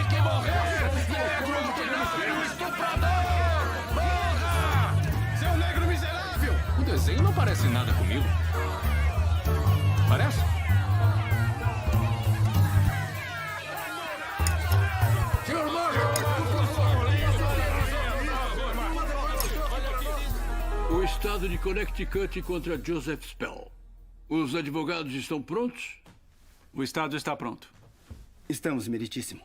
que morrer! Negro! Estuprador! Porra! Seu negro miserável! O desenho não parece nada comigo. Parece? Senhor Morgan! O estado de Connecticut contra Joseph Spell. Os advogados estão prontos? O estado está pronto. Estamos, meritíssimo.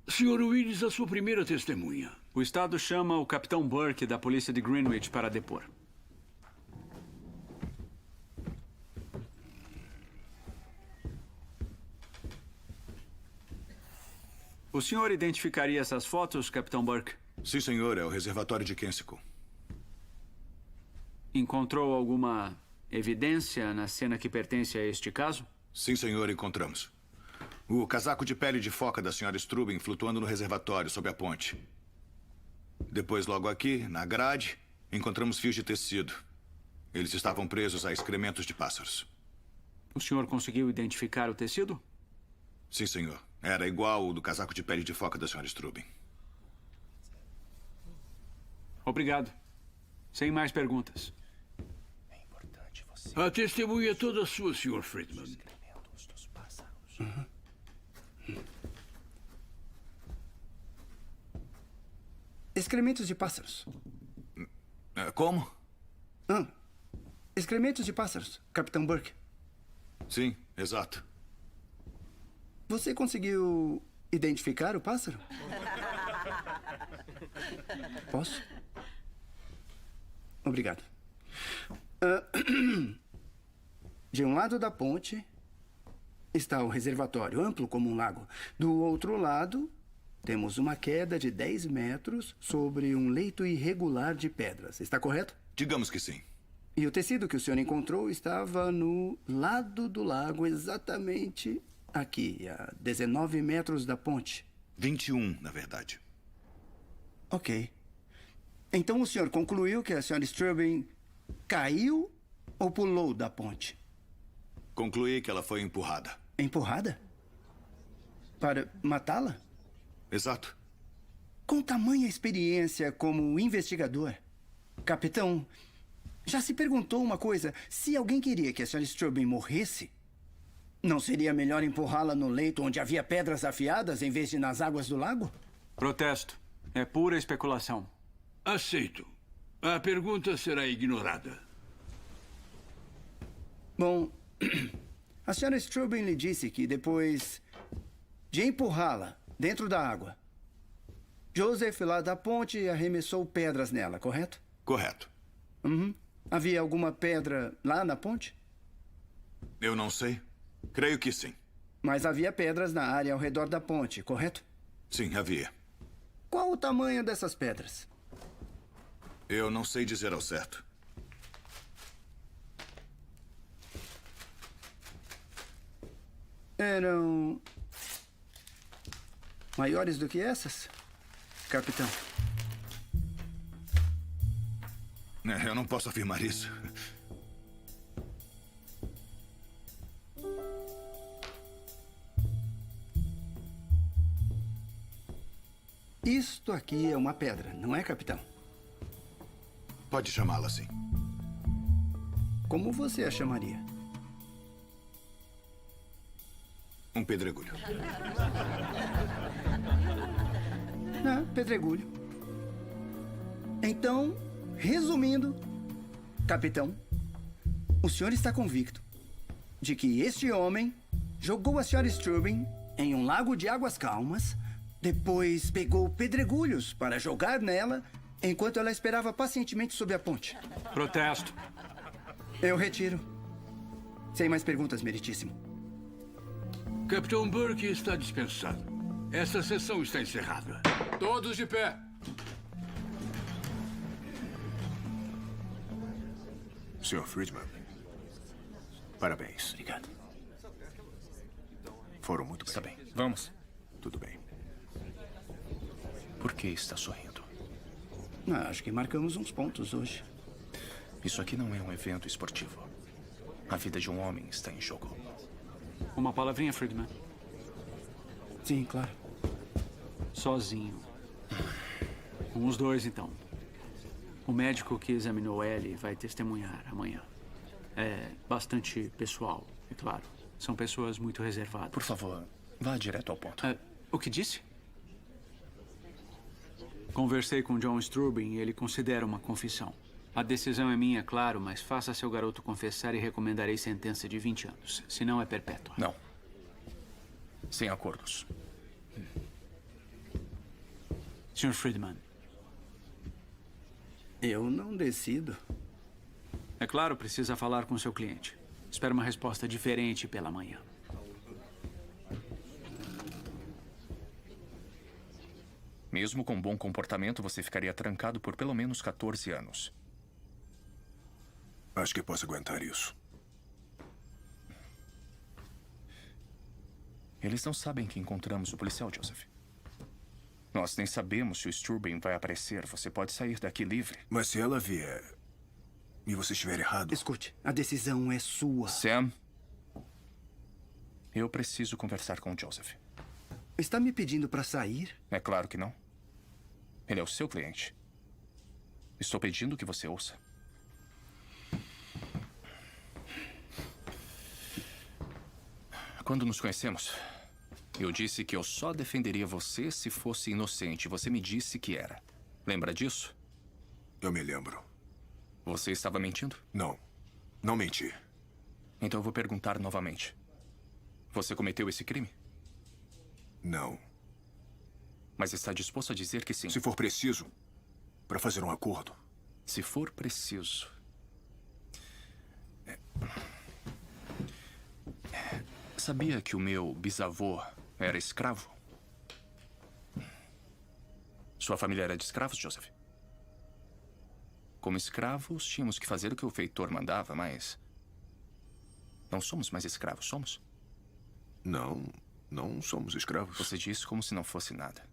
Sr. Willis, a sua primeira testemunha. O estado chama o capitão Burke da polícia de Greenwich para depor. O senhor identificaria essas fotos, capitão Burke? Sim, senhor. É o reservatório de Kensico. Encontrou alguma evidência na cena que pertence a este caso? Sim, senhor, encontramos. O casaco de pele de foca da senhora Strubin flutuando no reservatório, sob a ponte. Depois, logo aqui, na grade, encontramos fios de tecido. Eles estavam presos a excrementos de pássaros. O senhor conseguiu identificar o tecido? Sim, senhor. Era igual ao do casaco de pele de foca da senhora Strubin. Obrigado. Sem mais perguntas. A testemunha é toda sua, Sr. Friedman. Excrementos de pássaros. Como? Excrementos de pássaros, capitão Burke. Sim, exato. Você conseguiu identificar o pássaro? Posso? Obrigado. De um lado da ponte está o reservatório, amplo como um lago. Do outro lado temos uma queda de 10 metros sobre um leito irregular de pedras. Está correto? Digamos que sim. E o tecido que o senhor encontrou estava no lado do lago, exatamente aqui, a 19 metros da ponte. 21, na verdade. Ok. Então o senhor concluiu que a senhora Strubing caiu ou pulou da ponte? Concluí que ela foi empurrada. Empurrada? Para matá-la? Exato. Com tamanha experiência como investigador, capitão, já se perguntou uma coisa? Se alguém queria que a senhora Strubing morresse, não seria melhor empurrá-la no leito onde havia pedras afiadas em vez de nas águas do lago? Protesto. É pura especulação. Aceito. A pergunta será ignorada. Bom, a senhora Strubing lhe disse que depois de empurrá-la dentro da água, Joseph lá da ponte arremessou pedras nela, correto? Correto. Uhum. Havia alguma pedra lá na ponte? Eu não sei. Creio que sim. Mas havia pedras na área ao redor da ponte, correto? Sim, havia. Qual o tamanho dessas pedras? Eu não sei dizer ao certo. Eram maiores do que essas, capitão? Eu não posso afirmar isso. Isto aqui é uma pedra, não é, capitão? Pode chamá-la assim. Como você a chamaria? Um pedregulho. Pedregulho. Então, resumindo, capitão, o senhor está convicto de que este homem jogou a senhora Strubing em um lago de águas calmas, depois pegou pedregulhos para jogar nela enquanto ela esperava pacientemente sob a ponte. Protesto. Eu retiro. Sem mais perguntas, meritíssimo. Capitão Burke está dispensado. Essa sessão está encerrada. Todos de pé. Sr. Friedman, parabéns. Obrigado. Foram muito bem. Está bem. Vamos. Tudo bem. Por que está sorrindo? Acho que marcamos uns pontos hoje. Isso aqui não é um evento esportivo. A vida de um homem está em jogo. Uma palavrinha, Friedman. Sim, claro. Sozinho. Com os dois, então. O médico que examinou Ellie vai testemunhar amanhã. É bastante pessoal, é claro. São pessoas muito reservadas. Por favor, vá direto ao ponto. O que disse? Conversei com John Strubing e ele considera uma confissão. A decisão é minha, claro, mas faça seu garoto confessar e recomendarei sentença de 20 anos. Senão é perpétua. Não. Sem acordos. Sr. Friedman. Eu não decido. É claro, precisa falar com seu cliente. Espero uma resposta diferente pela manhã. Mesmo com bom comportamento, você ficaria trancado por pelo menos 14 anos. Acho que posso aguentar isso. Eles não sabem que encontramos o policial, Joseph. Nós nem sabemos se o Strubing vai aparecer. Você pode sair daqui livre. Mas se ela vier e você estiver errado... Escute, a decisão é sua. Sam, eu preciso conversar com o Joseph. Está me pedindo para sair? É claro que não. Ele é o seu cliente. Estou pedindo que você ouça. Quando nos conhecemos, eu disse que eu só defenderia você se fosse inocente. Você me disse que era. Lembra disso? Eu me lembro. Você estava mentindo? Não. Não menti. Então eu vou perguntar novamente. Você cometeu esse crime? Não. Mas está disposto a dizer que sim? Se for preciso, para fazer um acordo. Se for preciso. Sabia que o meu bisavô era escravo? Sua família era de escravos, Joseph? Como escravos, tínhamos que fazer o que o feitor mandava, mas... não somos mais escravos, somos? Não somos escravos. Você diz como se não fosse nada.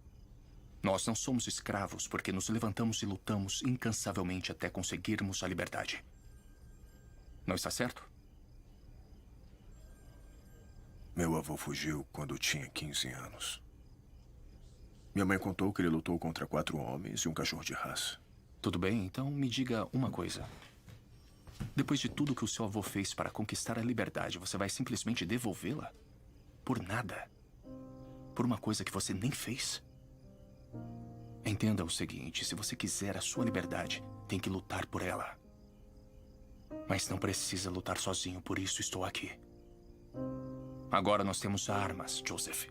Nós não somos escravos porque nos levantamos e lutamos incansavelmente até conseguirmos a liberdade. Não está certo? Meu avô fugiu quando tinha 15 anos. Minha mãe contou que ele lutou contra 4 homens e um cachorro de raça. Tudo bem, então me diga uma coisa. Depois de tudo que o seu avô fez para conquistar a liberdade, você vai simplesmente devolvê-la? Por nada? Por uma coisa que você nem fez? Entenda o seguinte, se você quiser a sua liberdade, tem que lutar por ela. Mas não precisa lutar sozinho, por isso estou aqui. Agora nós temos armas, Joseph.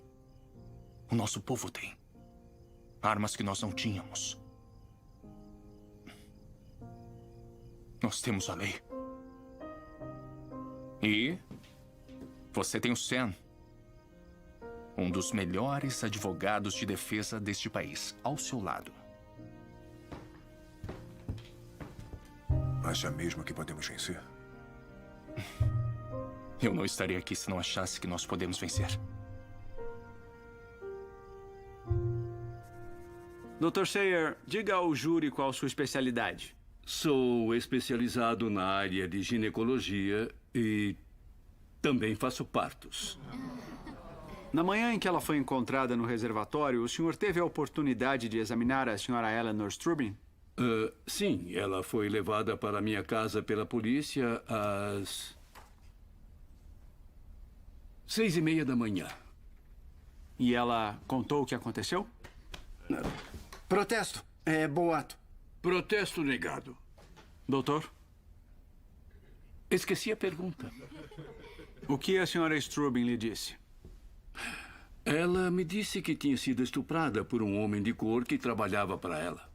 O nosso povo tem. Armas que nós não tínhamos. Nós temos a lei. E você tem o Sam, um dos melhores advogados de defesa deste país, ao seu lado. Acha mesmo que podemos vencer? Eu não estaria aqui se não achasse que nós podemos vencer. Dr. Sayer, diga ao júri qual sua especialidade. Sou especializado na área de ginecologia e também faço partos. Na manhã em que ela foi encontrada no reservatório, o senhor teve a oportunidade de examinar a senhora Eleanor Strubing? Sim, ela foi levada para minha casa pela polícia às 6:30 da manhã. E ela contou o que aconteceu? Protesto. É boato. Protesto negado. Doutor? Esqueci a pergunta. O que a senhora Strubing lhe disse? Ela me disse que tinha sido estuprada por um homem de cor que trabalhava para ela.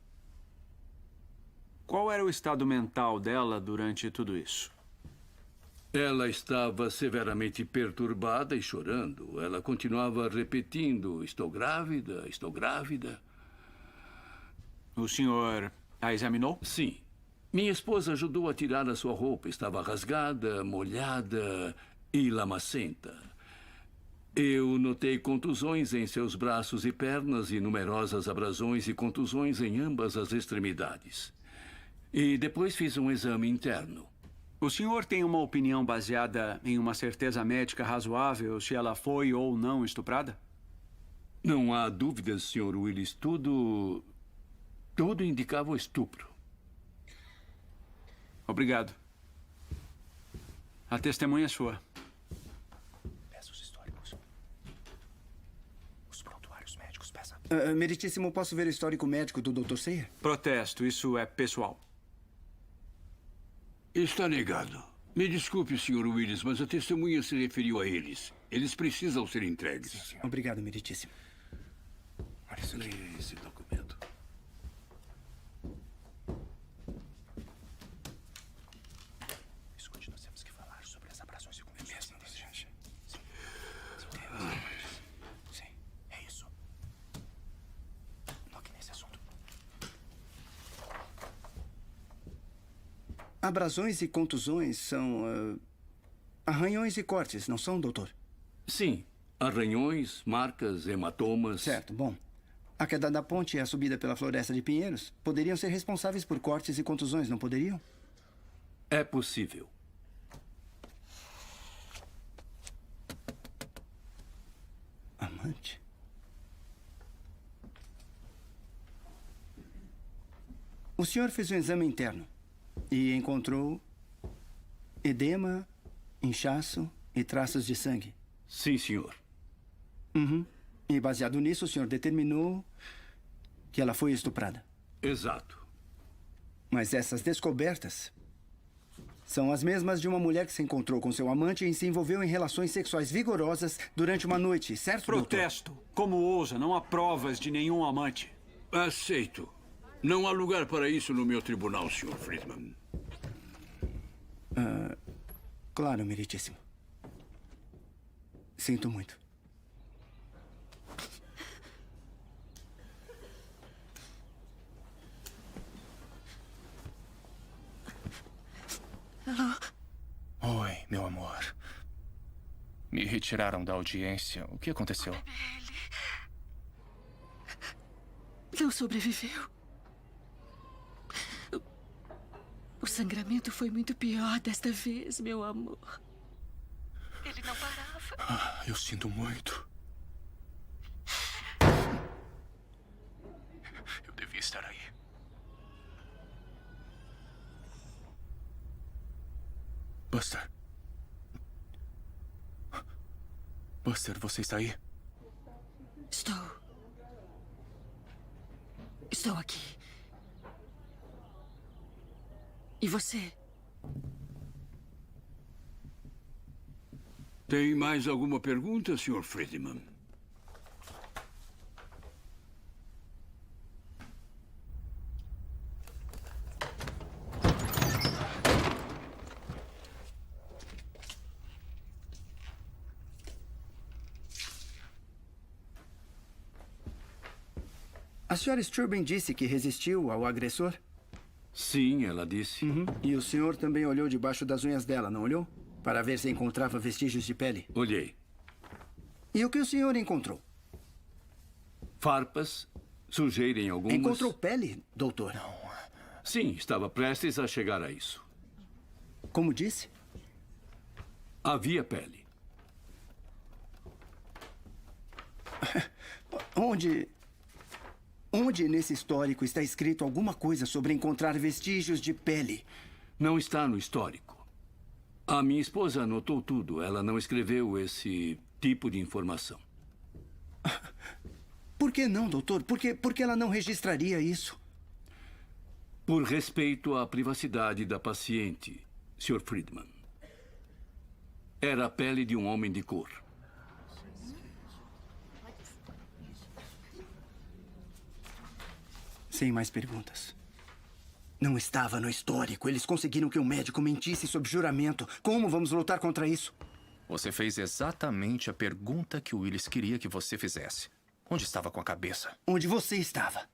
Qual era o estado mental dela durante tudo isso? Ela estava severamente perturbada e chorando. Ela continuava repetindo: estou grávida, estou grávida. O senhor a examinou? Sim. Minha esposa ajudou a tirar a sua roupa. Estava rasgada, molhada e lamacenta. Eu notei contusões em seus braços e pernas e numerosas abrasões e contusões em ambas as extremidades. E depois fiz um exame interno. O senhor tem uma opinião baseada em uma certeza médica razoável se ela foi ou não estuprada? Não há dúvidas, Sr. Willis. Tudo indicava o estupro. Obrigado. A testemunha é sua. Peça os históricos. Os prontuários médicos, peça. Meritíssimo, posso ver o histórico médico do Dr. Sayer? Protesto, isso é pessoal. Está negado. Me desculpe, Sr. Willis, mas a testemunha se referiu a eles. Eles precisam ser entregues. Sim, obrigado, meritíssimo. Leia esse documento. Escute, nós temos que falar sobre as abrações e conversões. Sim, é isso. Toque nesse assunto. Abrasões e contusões são arranhões e cortes, não são, doutor? Sim. Arranhões, marcas, hematomas. Certo, bom. A queda da ponte e a subida pela floresta de pinheiros poderiam ser responsáveis por cortes e contusões, não poderiam? É possível. Amante? O senhor fez um exame interno e encontrou edema, inchaço e traços de sangue. Sim, senhor. Uhum. E baseado nisso, o senhor determinou que ela foi estuprada. Exato. Mas essas descobertas são as mesmas de uma mulher que se encontrou com seu amante e se envolveu em relações sexuais vigorosas durante uma noite, certo, Protesto. doutor? Como ousa? Não há provas de nenhum amante. Aceito. Não há lugar para isso no meu tribunal, Sr. Friedman. Claro, meritíssimo. Sinto muito. Me retiraram da audiência. O que aconteceu? Não sobreviveu. O sangramento foi muito pior desta vez, meu amor. Ele não parava. Eu sinto muito. Eu devia estar aí. Buster. Buster, você está aí? Estou aqui. E você? Tem mais alguma pergunta, Sr. Friedman? A senhora Strubing disse que resistiu ao agressor? Sim, ela disse. E o senhor também olhou debaixo das unhas dela, não olhou? Para ver se encontrava vestígios de pele. Olhei. E o que o senhor encontrou? Farpas, sujeira em algumas... Encontrou pele, doutor? Sim, estava prestes a chegar a isso. Como disse? Havia pele. Onde nesse histórico está escrito alguma coisa sobre encontrar vestígios de pele? Não está no histórico. A minha esposa anotou tudo. Ela não escreveu esse tipo de informação. Por que não, doutor? Por que ela não registraria isso? Por respeito à privacidade da paciente, Sr. Friedman. Era a pele de um homem de cor. Sem mais perguntas. Não estava no histórico. Eles conseguiram que um médico mentisse sob juramento. Como vamos lutar contra isso? Você fez exatamente a pergunta que o Willis queria que você fizesse. Onde estava com a cabeça? Onde você estava?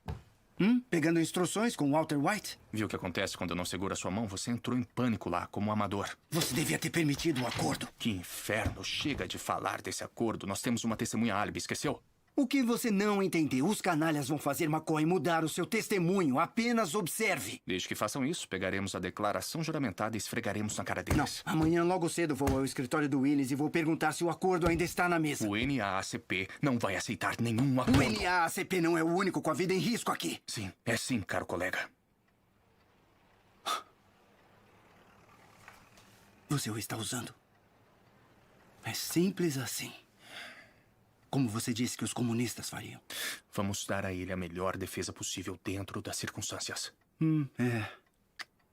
Pegando instruções com Walter White? Viu o que acontece quando eu não seguro a sua mão? Você entrou em pânico lá, como um amador. Você devia ter permitido o acordo. Que inferno. Chega de falar desse acordo. Nós temos uma testemunha álibi, esqueceu? O que você não entendeu? Os canalhas vão fazer McCoy mudar o seu testemunho. Apenas observe. Desde que façam isso, pegaremos a declaração juramentada e esfregaremos na cara deles. Não. Amanhã logo cedo vou ao escritório do Willis e vou perguntar se o acordo ainda está na mesa. O NAACP não vai aceitar nenhum acordo. O NAACP não é o único com a vida em risco aqui. Sim, é sim, caro colega. Você o está usando. É simples assim. Como você disse que os comunistas fariam. Vamos dar a ele a melhor defesa possível dentro das circunstâncias.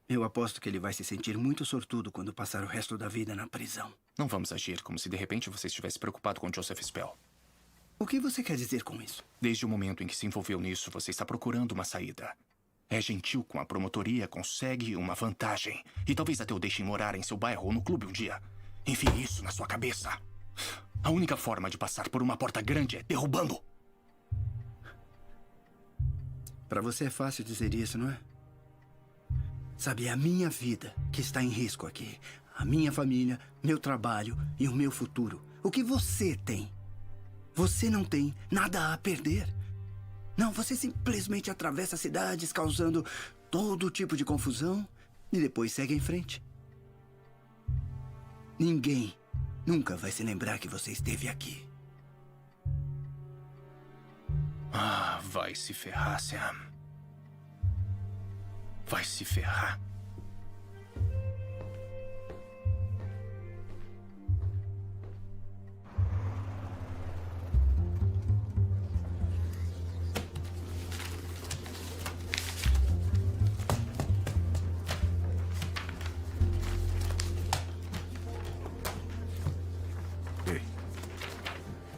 Eu aposto que ele vai se sentir muito sortudo quando passar o resto da vida na prisão. Não vamos agir como se de repente você estivesse preocupado com Joseph Spell. O que você quer dizer com isso? Desde o momento em que se envolveu nisso, você está procurando uma saída. É gentil com a promotoria, consegue uma vantagem. E talvez até o deixem morar em seu bairro ou no clube um dia. Enfie isso na sua cabeça. A única forma de passar por uma porta grande é derrubando. Para você é fácil dizer isso, não é? Sabe, é a minha vida que está em risco aqui. A minha família, meu trabalho e o meu futuro. O que você tem? Você não tem nada a perder. Não, você simplesmente atravessa cidades causando todo tipo de confusão e depois segue em frente. Ninguém nunca vai se lembrar que você esteve aqui. Vai se ferrar, Sam. Vai se ferrar. Ei,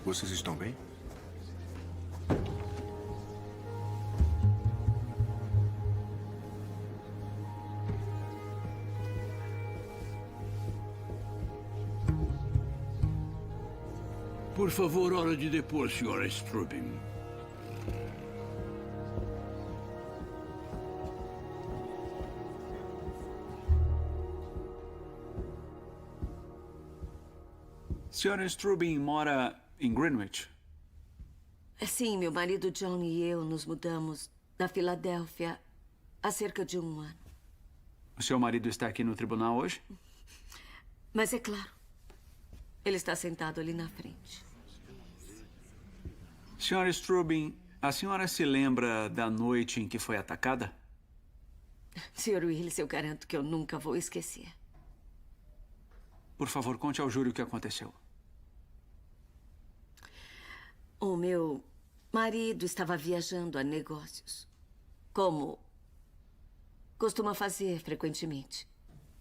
vocês estão bem? Por favor, hora de depor, Sra. Strubing. Senhora Strubing mora em Greenwich? Sim, meu marido John e eu nos mudamos da Filadélfia há cerca de 1 ano. O seu marido está aqui no tribunal hoje? Mas é claro, ele está sentado ali na frente. Senhora Strubing, a senhora se lembra da noite em que foi atacada? Sr. Willis, eu garanto que eu nunca vou esquecer. Por favor, conte ao júri o que aconteceu. O meu marido estava viajando a negócios, como costuma fazer frequentemente.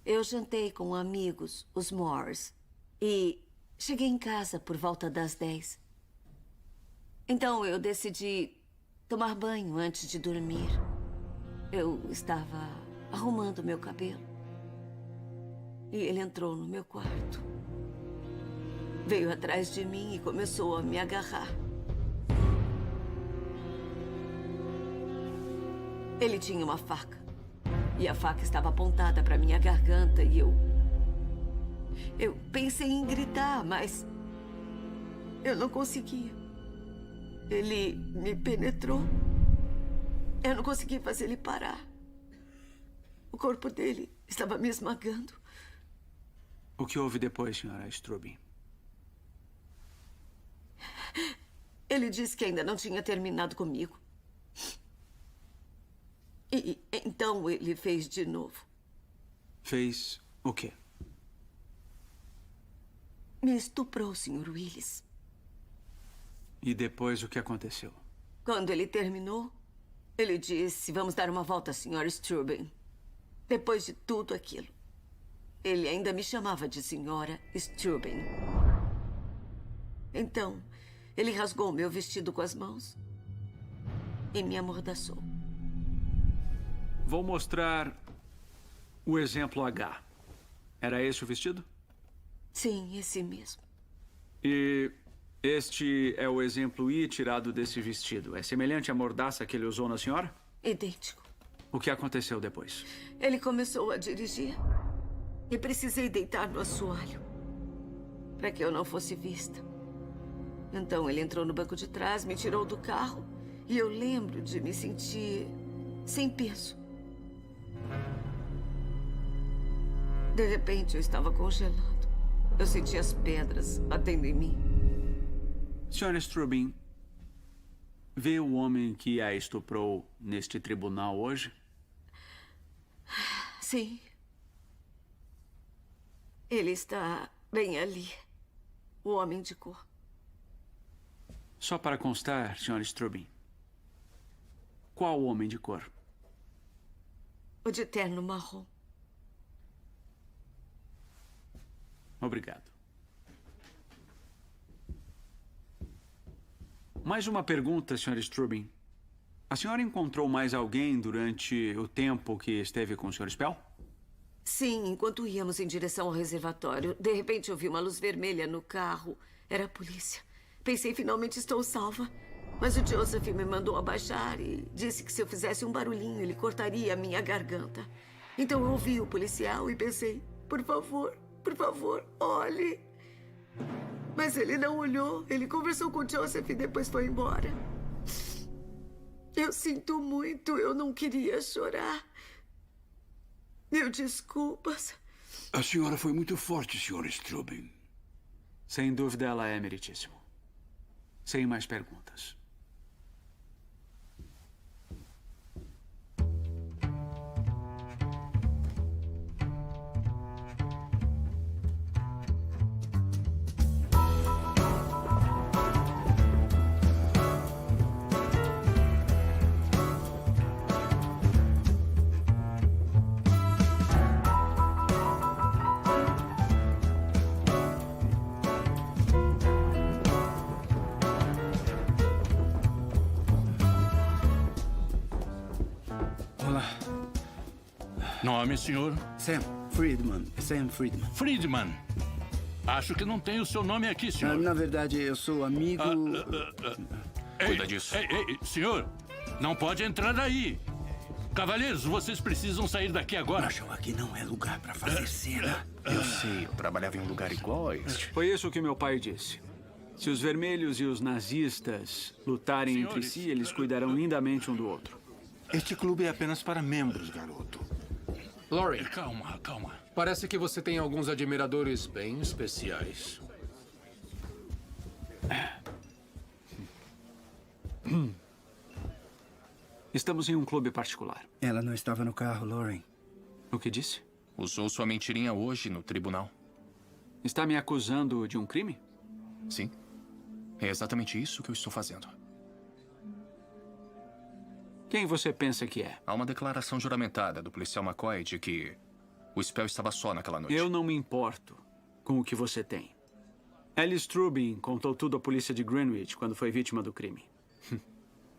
Eu jantei com amigos, os Moores, e cheguei em casa por volta das 10. Então eu decidi tomar banho antes de dormir. Eu estava arrumando meu cabelo e ele entrou no meu quarto. Veio atrás de mim e começou a me agarrar. Ele tinha uma faca. E a faca estava apontada para minha garganta e eu pensei em gritar, mas eu não conseguia. Ele me penetrou. Eu não consegui fazer ele parar. O corpo dele estava me esmagando. O que houve depois, senhora Strubing? Ele disse que ainda não tinha terminado comigo. E então ele fez de novo. Fez o quê? Me estuprou, Sr. Willis. E depois o que aconteceu? Quando ele terminou, ele disse: vamos dar uma volta, Sr. Strubing. Depois de tudo aquilo, ele ainda me chamava de Sra. Strubing. Então, ele rasgou meu vestido com as mãos e me amordaçou. Vou mostrar o exemplo H. Era esse o vestido? Sim, esse mesmo. E este é o exemplo I tirado desse vestido. É semelhante à mordaça que ele usou na senhora? Idêntico. O que aconteceu depois? Ele começou a dirigir e precisei deitar no assoalho para que eu não fosse vista. Então ele entrou no banco de trás, me tirou do carro e eu lembro de me sentir sem peso. De repente, eu estava congelado. Eu senti as pedras batendo em mim. Senhora Strubing, vê o homem que a estuprou neste tribunal hoje? Sim. Ele está bem ali. O homem de cor. Só para constar, senhora Strubing, qual o homem de cor? O de terno marrom. Obrigado. Mais uma pergunta, senhora Strubing. A senhora encontrou mais alguém durante o tempo que esteve com o Sr. Spell? Sim, enquanto íamos em direção ao reservatório, de repente eu vi uma luz vermelha no carro. Era a polícia. Pensei, finalmente estou salva. Mas o Joseph me mandou abaixar e disse que se eu fizesse um barulhinho, ele cortaria a minha garganta. Então eu ouvi o policial e pensei, por favor, olhe. Mas ele não olhou. Ele conversou com o Joseph e depois foi embora. Eu sinto muito. Eu não queria chorar. Mil desculpas. A senhora foi muito forte, Sr. Strubing. Sem dúvida, ela é meritíssimo. Sem mais perguntas. Nome, senhor? Sam Friedman. Sam Friedman. Friedman. Acho que não tem o seu nome aqui, senhor. Na verdade, eu sou amigo... Cuida disso. Ei, senhor, não pode entrar aí. Cavalheiros, vocês precisam sair daqui agora. Marshall, aqui não é lugar pra fazer cena. Eu sei, eu trabalhava em um lugar igual a este. Foi isso que meu pai disse. Se os vermelhos e os nazistas lutarem entre si, eles cuidarão lindamente um do outro. Este clube é apenas para membros, garoto. Laurie, Calma, calma. parece que você tem alguns admiradores bem especiais. Estamos em um clube particular. Ela não estava no carro, Lauren. O que disse? Usou sua mentirinha hoje no tribunal. Está me acusando de um crime? Sim. É exatamente isso que eu estou fazendo. Quem você pensa que é? Há uma declaração juramentada do policial McCoy de que o Spell estava só naquela noite. Eu não me importo com o que você tem. Alice Trubin contou tudo à polícia de Greenwich quando foi vítima do crime.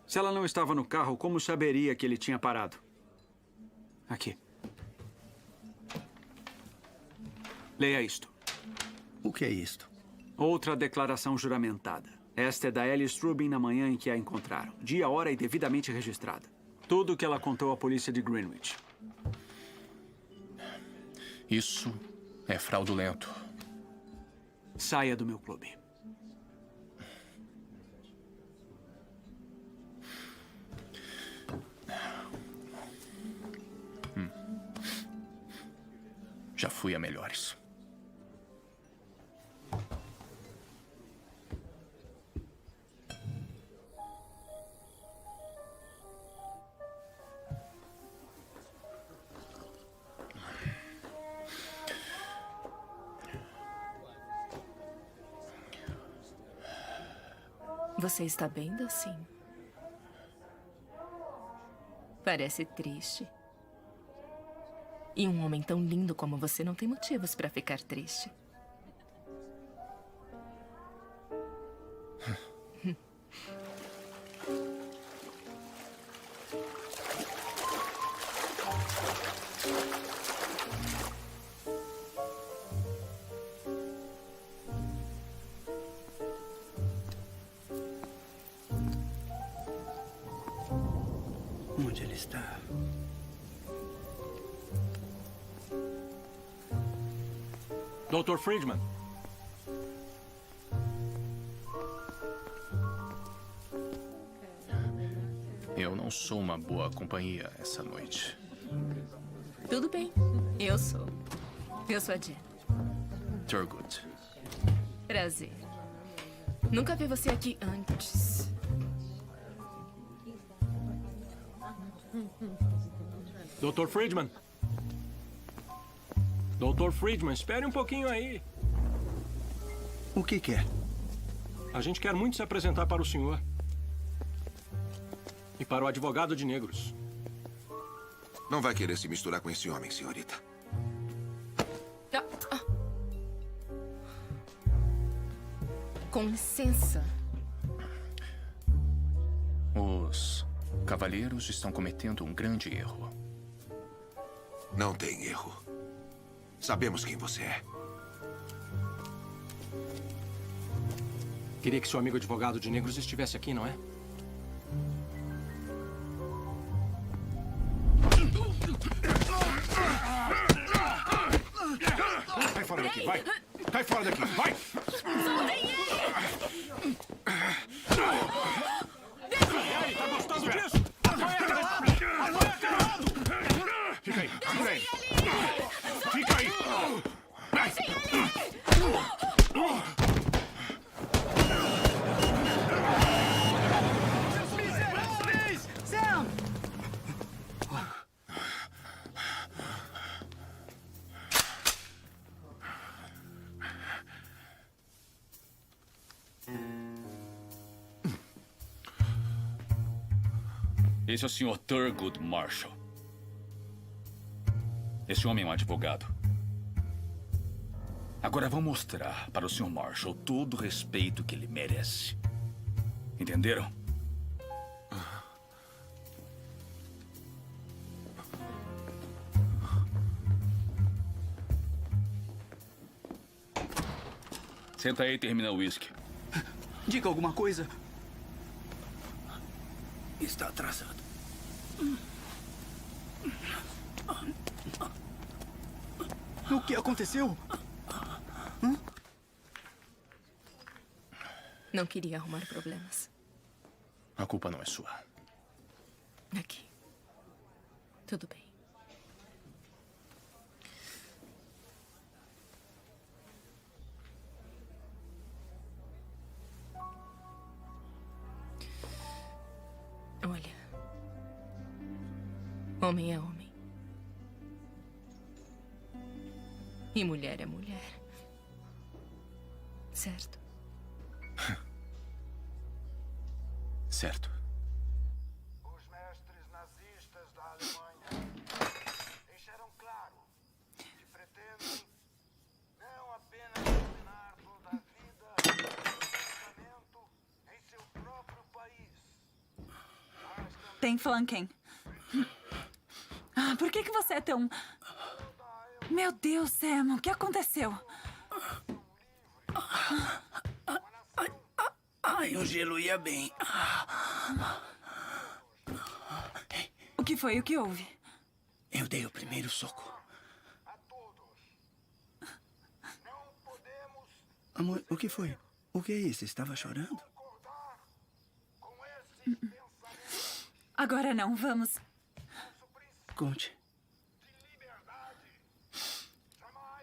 Se ela não estava no carro, como saberia que ele tinha parado? Aqui. Leia isto. O que é isto? Outra declaração juramentada. Esta é da Alice Trubin na manhã em que a encontraram. Dia, hora e devidamente registrada. Tudo o que ela contou à polícia de Greenwich. Isso é fraudulento. Saia do meu clube. Já fui a melhores. Você está bem, docinho? Parece triste. E um homem tão lindo como você não tem motivos para ficar triste. Onde ele está? Dr. Friedman. Eu não sou uma boa companhia essa noite. Tudo bem. Eu sou. Eu sou a Jen. Thurgood. Prazer. Nunca vi você aqui antes. Dr. Friedman. Dr. Friedman, espere um pouquinho aí. O que quer? A gente quer muito se apresentar para o senhor. E para o advogado de negros. Não vai querer se misturar com esse homem, senhorita. Com licença. Os cavalheiros estão cometendo um grande erro. Não tem erro. Sabemos quem você é. Queria que seu amigo advogado de negros estivesse aqui, não é? Cai fora daqui, vai! Cai fora daqui, vai! E aí, tá gostando disso? Fica aí, segura aí. Fica aí! Sam! Esse é o Sr. Thurgood Marshall. Esse homem é um advogado. Agora vou mostrar para o Sr. Marshall todo o respeito que ele merece. Entenderam? Senta aí e termina o uísque. Diga alguma coisa. Está atrasado. O que aconteceu? Não queria arrumar problemas. A culpa não é sua. Aqui. Tudo bem. Olha. Homem é homem. E mulher é mulher. Certo? Certo. Os mestres nazistas da Alemanha deixaram claro que pretendem não apenas dominar toda a vida e pensamento em seu próprio país, mas também... Tem Flanken. Por que você é tão... Meu Deus, Sam, o que aconteceu? Ai, um gelo ia bem. O que foi? O que houve? Eu dei o primeiro soco. Amor, o que foi? O que é isso? Estava chorando? Agora não, vamos. Conte.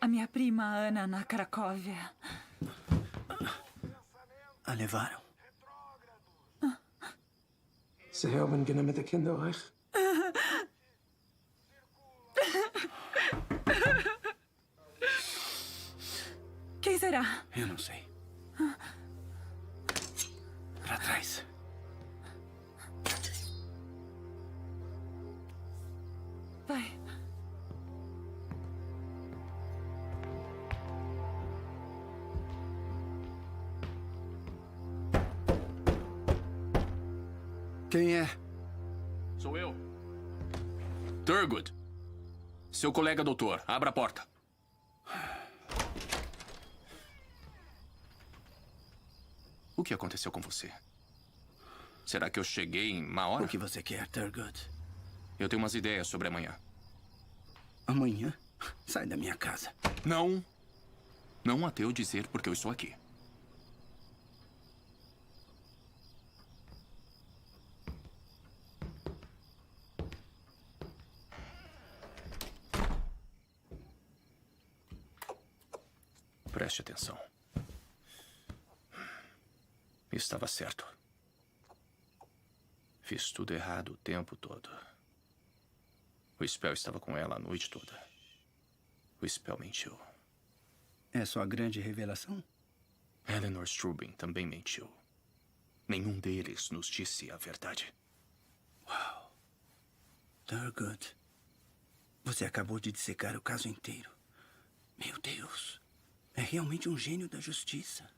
A minha prima Ana na Cracóvia. A levaram? Sie haben gerne mit der Kinderreich. Quem será? Eu não sei. Pra trás. Vai. Quem é? Sou eu. Thurgood. Seu colega doutor. Abra a porta. O que aconteceu com você? Será que eu cheguei em má hora? O que você quer, Thurgood? Eu tenho umas ideias sobre amanhã. Amanhã? Sai da minha casa. Não. Não até eu dizer porque eu estou aqui. Preste atenção. Estava certo. Fiz tudo errado o tempo todo. O Spell estava com ela a noite toda. O Spell mentiu. É sua grande revelação? Eleanor Strubing também mentiu. Nenhum deles nos disse a verdade. Uau. Thurgood, você acabou de dissecar o caso inteiro. Meu Deus. É realmente um gênio da justiça.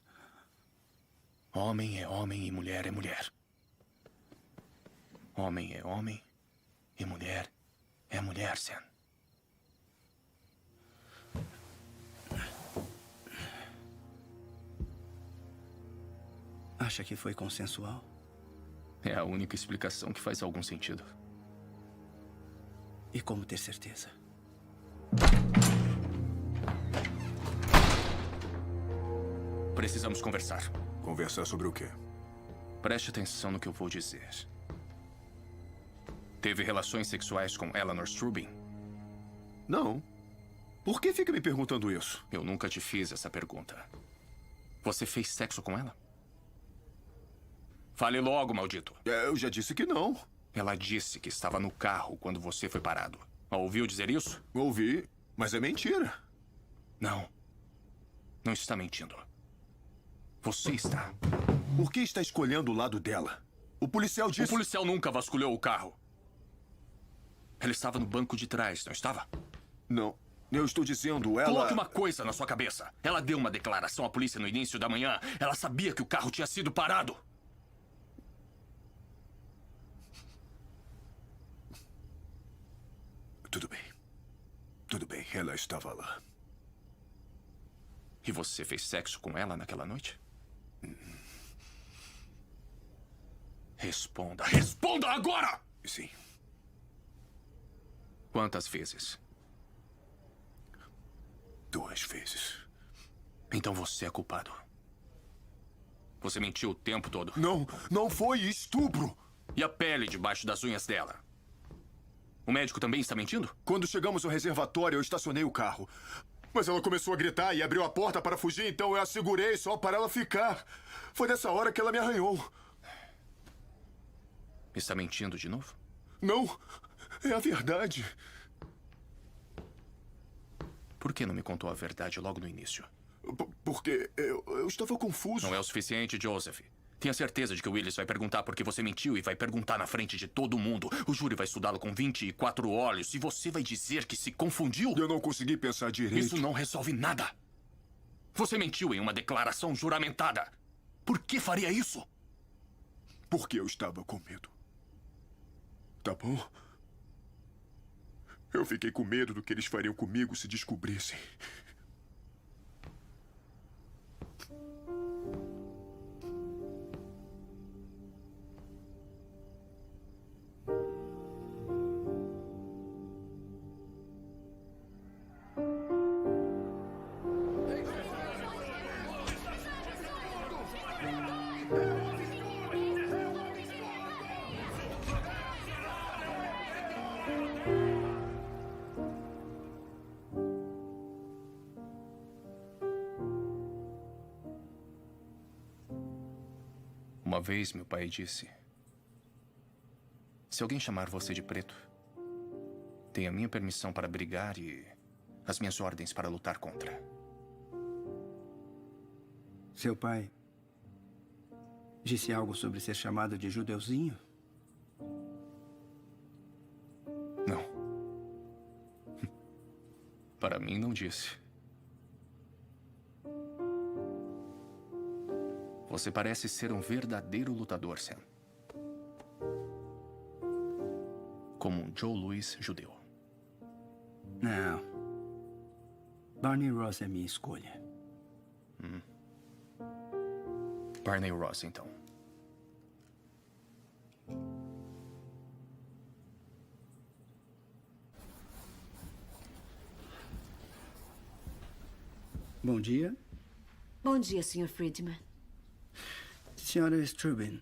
Homem é homem e mulher é mulher. Homem é homem e mulher é mulher, Sam. Acha que foi consensual? É a única explicação que faz algum sentido. E como ter certeza? Precisamos conversar. Conversar sobre o quê? Preste atenção no que eu vou dizer. Teve relações sexuais com Eleanor Strubing? Não. Por que fica me perguntando isso? Eu nunca te fiz essa pergunta. Você fez sexo com ela? Fale logo, maldito. Eu já disse que não. Ela disse que estava no carro quando você foi parado. Ouviu dizer isso? Ouvi, mas é mentira. Não. Não está mentindo. Você está. Por que está escolhendo o lado dela? O policial disse... O policial nunca vasculhou o carro. Ela estava no banco de trás, não estava? Não. Eu estou dizendo, ela... Coloque uma coisa na sua cabeça. Ela deu uma declaração à polícia no início da manhã. Ela sabia que o carro tinha sido parado. Tudo bem. Tudo bem, ela estava lá. E você fez sexo com ela naquela noite? Responda. Responda agora! Sim. Quantas vezes? 2 vezes. Então você é culpado. Você mentiu o tempo todo. Não foi estupro. E a pele debaixo das unhas dela? O médico também está mentindo? Quando chegamos ao reservatório, eu estacionei o carro. Mas ela começou a gritar e abriu a porta para fugir, então eu a segurei só para ela ficar. Foi nessa hora que ela me arranhou. Está mentindo de novo? Não, é a verdade. Por que não me contou a verdade logo no início? Porque eu estava confuso. Não é o suficiente, Joseph. Tenha certeza de que o Willis vai perguntar por que você mentiu e vai perguntar na frente de todo mundo. O júri vai estudá-lo com 24 olhos e você vai dizer que se confundiu. Eu não consegui pensar direito. Isso não resolve nada. Você mentiu em uma declaração juramentada. Por que faria isso? Porque eu estava com medo. Tá bom? Eu fiquei com medo do que eles fariam comigo se descobrissem. Uma vez, meu pai disse: se alguém chamar você de preto, tem a minha permissão para brigar e as minhas ordens para lutar contra. Seu pai disse algo sobre ser chamado de judeuzinho? Não. Para mim, não disse. Você parece ser um verdadeiro lutador, Sam. Como um Joe Louis judeu. Não. Barney Ross é minha escolha. Barney Ross, então. Bom dia. Bom dia, Sr. Friedman. Senhora Strubin,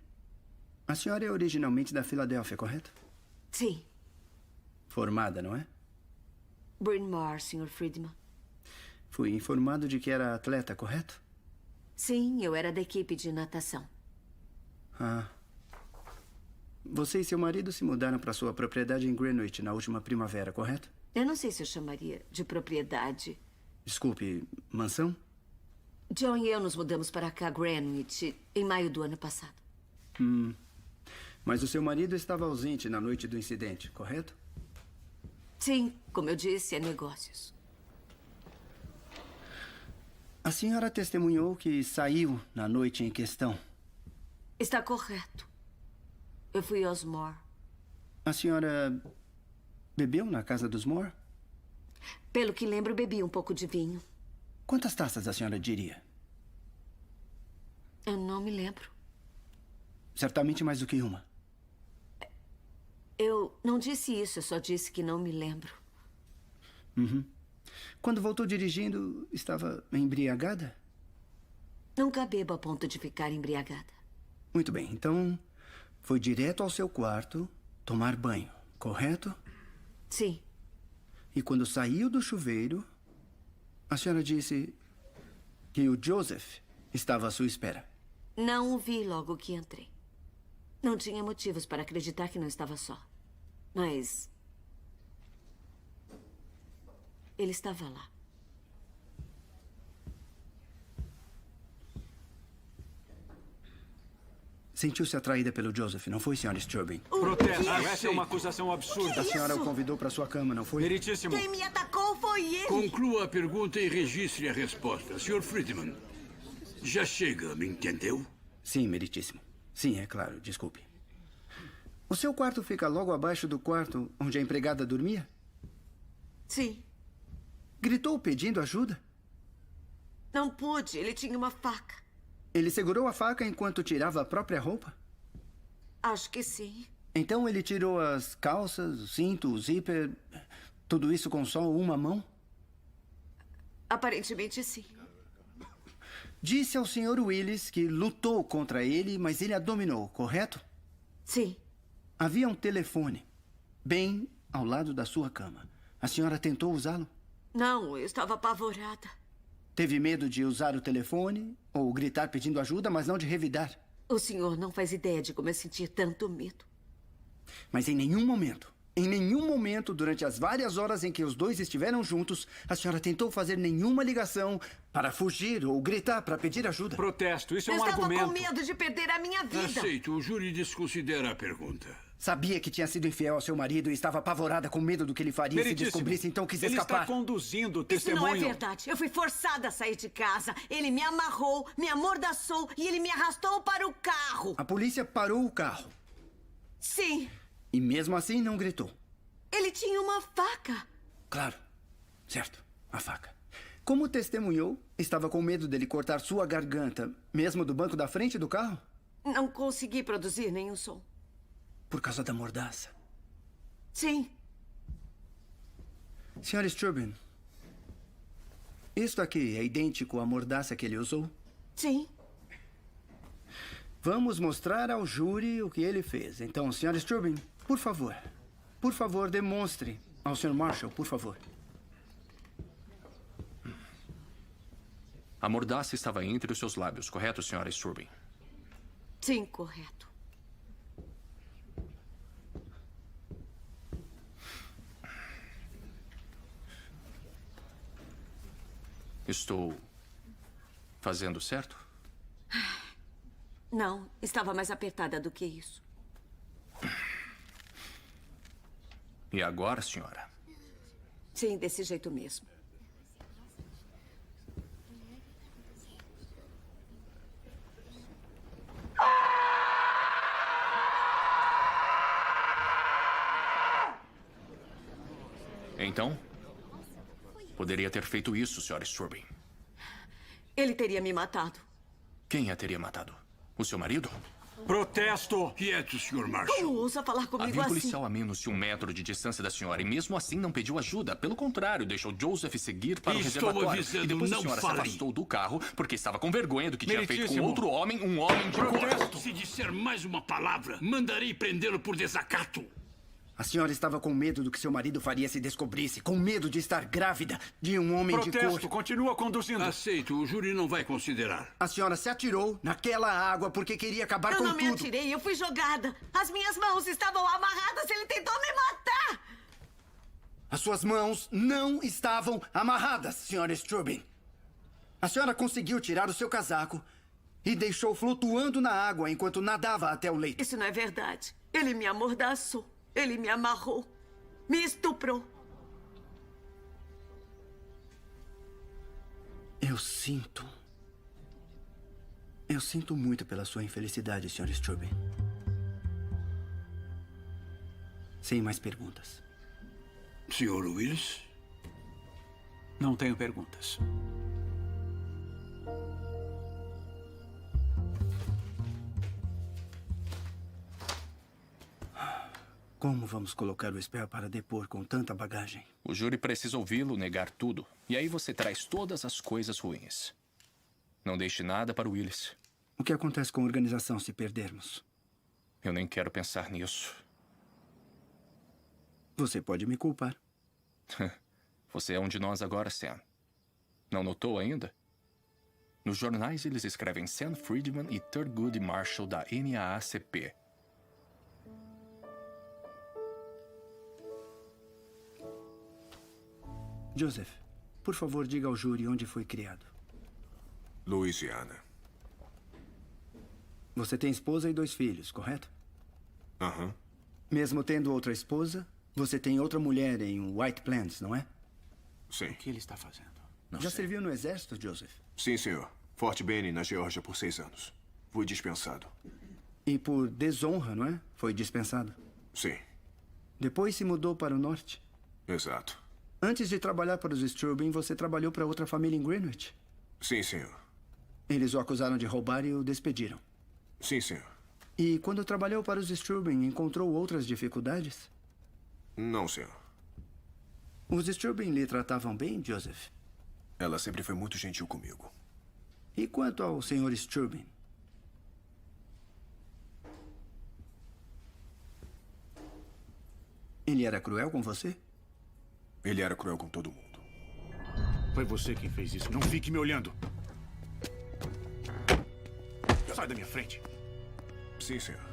a senhora é originalmente da Filadélfia, correto? Sim. Formada, não é? Bryn Mawr, Sr. Friedman. Fui informado de que era atleta, correto? Sim, eu era da equipe de natação. Ah. Você e seu marido se mudaram para sua propriedade em Greenwich na última primavera, correto? Eu não sei se eu chamaria de propriedade. Desculpe, mansão? John e eu nos mudamos para cá, Greenwich, em maio do ano passado. Mas o seu marido estava ausente na noite do incidente, correto? Sim, como eu disse, é negócios. A senhora testemunhou que saiu na noite em questão. Está correto. Eu fui aos Moore. A senhora bebeu na casa dos Moore? Pelo que lembro, bebi um pouco de vinho. Quantas taças a senhora diria? Eu não me lembro. Certamente mais do que uma. Eu não disse isso, eu só disse que não me lembro. Quando voltou dirigindo, estava embriagada? Nunca bebo a ponto de ficar embriagada. Muito bem, então foi direto ao seu quarto tomar banho, correto? Sim. E quando saiu do chuveiro, a senhora disse que o Joseph estava à sua espera. Não o vi logo que entrei. Não tinha motivos para acreditar que não estava só. Mas ele estava lá. Sentiu-se atraída pelo Joseph, não foi, senhora Strubin? Protesto. Essa é uma acusação absurda. A senhora o convidou para sua cama, não foi? Meritíssimo. Quem me atacou foi ele. Conclua a pergunta e registre a resposta. Sr. Friedman, já chega, me entendeu? Sim, meritíssimo. Sim, é claro, desculpe. O seu quarto fica logo abaixo do quarto onde a empregada dormia? Sim. Gritou pedindo ajuda? Não pude, ele tinha uma faca. Ele segurou a faca enquanto tirava a própria roupa? Acho que sim. Então ele tirou as calças, o cinto, o zíper, tudo isso com só uma mão? Aparentemente, sim. Disse ao Sr. Willis que lutou contra ele, mas ele a dominou, correto? Sim. Havia um telefone bem ao lado da sua cama. A senhora tentou usá-lo? Não, eu estava apavorada. Teve medo de usar o telefone ou gritar pedindo ajuda, mas não de revidar? O senhor não faz ideia de como eu senti tanto medo. Mas em nenhum momento, durante as várias horas em que os dois estiveram juntos, a senhora tentou fazer nenhuma ligação para fugir ou gritar para pedir ajuda. Protesto, isso é Eu um estava argumento. com medo de perder a minha vida. Aceito. O júri desconsidera a pergunta. Sabia que tinha sido infiel ao seu marido e estava apavorada com medo do que ele faria se Meritíssimo, descobrisse, então quis ele escapar. está conduzindo o Isso testemunho. não é verdade. Eu fui forçada a sair de casa. Ele me amarrou, me amordaçou e ele me arrastou para o carro. A polícia parou o carro. Sim. E mesmo assim não gritou. Ele tinha uma faca. Claro. Certo. A faca. Como testemunhou, estava com medo dele cortar sua garganta, mesmo do banco da frente do carro? Não consegui produzir nenhum som. Por causa da mordaça. Sim. Sr. Strubin, isto aqui é idêntico à mordaça que ele usou? Sim. Vamos mostrar ao júri o que ele fez. Então, Sr. Strubin, por favor, demonstre ao Sr. Marshall, por favor. A mordaça estava entre os seus lábios, correto, Sra. Strubin? Sim, correto. Estou fazendo certo? Não, estava mais apertada do que isso. E agora, senhora? Sim, desse jeito mesmo. Então, poderia ter feito isso, Sra. Strubin. Ele teria me matado. Quem a teria matado? O seu marido? Protesto! Quieto, Sr. Marshall. Como ousa falar comigo Havia um assim? policial a menos de 1 metro de distância da senhora e mesmo assim não pediu ajuda. Pelo contrário, deixou Joseph seguir para o Estou reservatório. avisando, E depois não a senhora fale. se afastou do carro porque estava com vergonha do que tinha feito com Meritíssimo. outro homem, um homem de cor. Se disser mais uma palavra, mandarei prendê-lo por desacato. A senhora estava com medo do que seu marido faria se descobrisse, com medo de estar grávida de um homem de Protesto, cor. continua conduzindo. Aceito, o júri não vai considerar. A senhora se atirou naquela água porque queria acabar Eu com não me tudo. atirei, eu fui jogada. As minhas mãos estavam amarradas, ele tentou me matar. As suas mãos não estavam amarradas, Sra. Strubin. A senhora conseguiu tirar o seu casaco e deixou flutuando na água enquanto nadava até o leito. Isso não é verdade. Ele me amordaçou. Ele me amarrou. Me estuprou. Eu sinto muito pela sua infelicidade, Sr. Strubin. Sem mais perguntas. Sr. Willis? Não tenho perguntas. Como vamos colocar o Sper para depor com tanta bagagem? O júri precisa ouvi-lo negar tudo. E aí você traz todas as coisas ruins. Não deixe nada para o Willis. O que acontece com a organização se perdermos? Eu nem quero pensar nisso. Você pode me culpar. Você é um de nós agora, Sam. Não notou ainda? Nos jornais eles escrevem Sam Friedman e Thurgood Marshall da NAACP. Joseph, por favor, diga ao júri onde foi criado. Louisiana. Você tem esposa e 2 filhos, correto? Aham. Mesmo tendo outra esposa, você tem outra mulher em White Plains, não é? Sim. O que ele está fazendo? Já serviu no exército, Joseph? Sim, senhor. Fort Benning, na Geórgia, por 6 anos. Fui dispensado. E por desonra, não é? Foi dispensado. Sim. Depois se mudou para o norte. Exato. Antes de trabalhar para os Strubin, você trabalhou para outra família em Greenwich? Sim, senhor. Eles o acusaram de roubar e o despediram. Sim, senhor. E quando trabalhou para os Strubin, encontrou outras dificuldades? Não, senhor. Os Strubin lhe tratavam bem, Joseph? Ela sempre foi muito gentil comigo. E quanto ao Sr. Strubing? Ele era cruel com você? Ele era cruel com todo mundo. Foi você quem fez isso. Não fique me olhando. Sai da minha frente. Sim, senhor.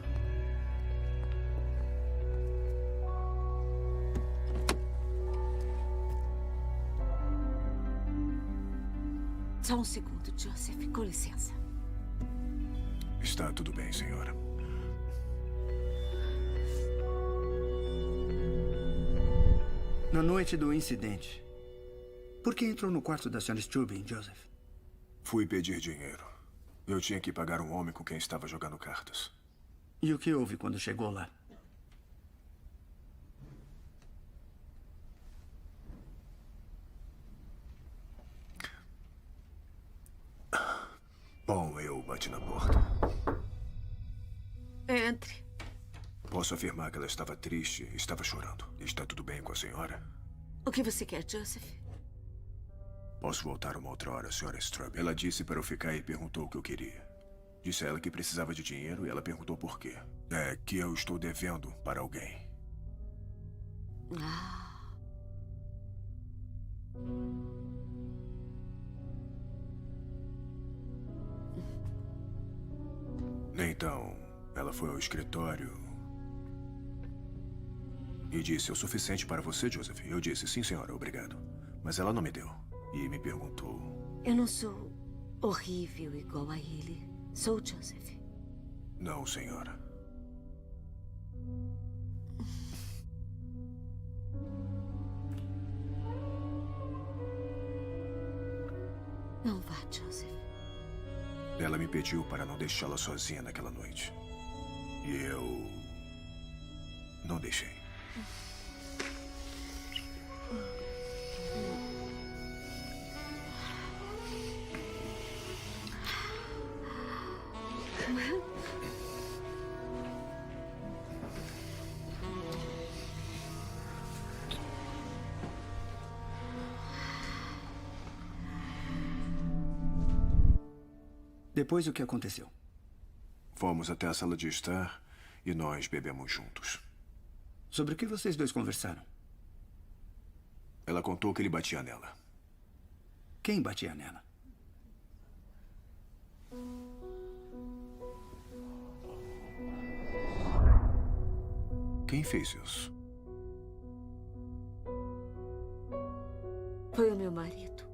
Só um segundo, Joseph. Com licença. Está tudo bem, senhora. Na noite do incidente, por que entrou no quarto da Sra. Strubing, Joseph? Fui pedir dinheiro. Eu tinha que pagar um homem com quem estava jogando cartas. E o que houve quando chegou lá? Bom, eu bati na porta. Entre. Posso afirmar que ela estava triste, estava chorando. Está tudo bem com a senhora? O que você quer, Joseph? Posso voltar uma outra hora, Sra. Strubing? Ela disse para eu ficar e perguntou o que eu queria. Disse a ela que precisava de dinheiro e ela perguntou por quê. É que eu estou devendo para alguém. Então, ela foi ao escritório e disse: "É o suficiente para você, Joseph?" Eu disse: "Sim, senhora, obrigado." Mas ela não me deu e me perguntou: Eu não sou horrível igual a ele. Sou Joseph. "Não, senhora." Não vá, Joseph. Ela me pediu para não deixá-la sozinha naquela noite. E eu não deixei. Depois, o que aconteceu? Fomos até a sala de estar e nós bebemos juntos. Sobre o que vocês dois conversaram? Ela contou que ele batia nela. Quem batia nela? Quem fez isso? Foi o meu marido.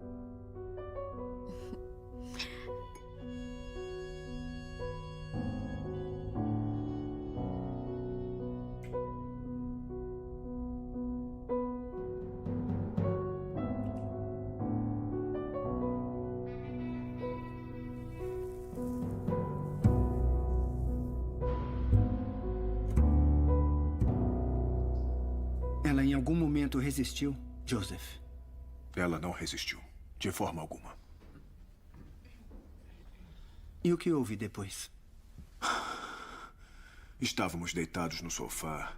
Ela em algum momento resistiu, Joseph? Ela não resistiu, de forma alguma. E o que houve depois? Estávamos deitados no sofá.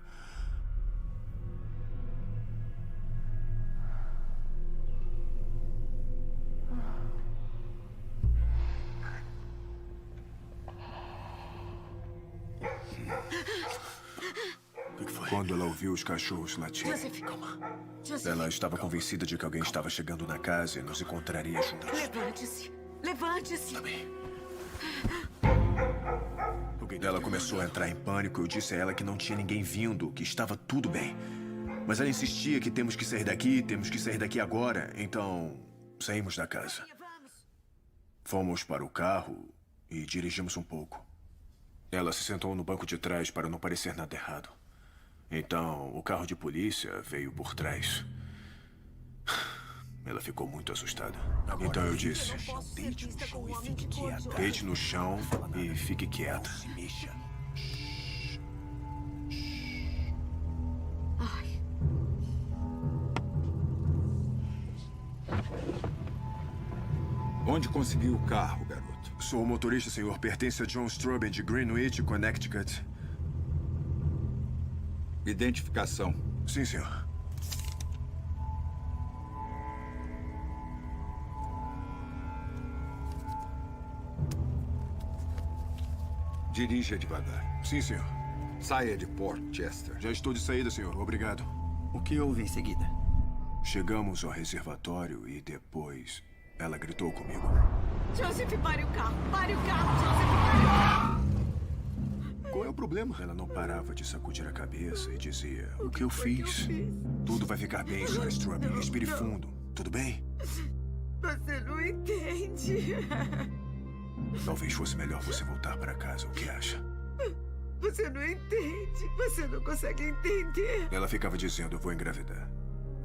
Quando ela ouviu os cachorros latirem, Joseph, Joseph. ela estava convencida de que alguém estava chegando na casa e nos encontraria juntos. Levante-se. Levante-se. Ela começou a entrar em pânico. Eu disse a ela que não tinha ninguém vindo, que estava tudo bem. Mas ela insistia que temos que sair daqui agora. Então, saímos da casa. Fomos para o carro e dirigimos um pouco. Ela se sentou no banco de trás para não parecer nada errado. Então, o carro de polícia veio por trás. Ela ficou muito assustada. Então eu disse: "Deite no chão e fique quieta. Deite no chão e fique quieta." Se mexa. Ai. Onde conseguiu o carro, garoto? Sou o motorista, senhor. Pertence a John Strubing, de Greenwich, Connecticut. Identificação. Sim, senhor. Dirija devagar. Sim, senhor. Saia de Port Chester. Já estou de saída, senhor. Obrigado. O que houve em seguida? Chegamos ao reservatório e depois ela gritou comigo. Joseph, pare o carro! Pare o carro, Joseph, pare o carro! Qual é o problema? Ela não parava de sacudir a cabeça e dizia: o que eu fiz? Tudo vai ficar bem, Sr. Strubing. Respire fundo. Tudo bem? Você não entende. Talvez fosse melhor você voltar para casa. O que acha? Você não entende. Você não consegue entender. Ela ficava dizendo: eu vou engravidar.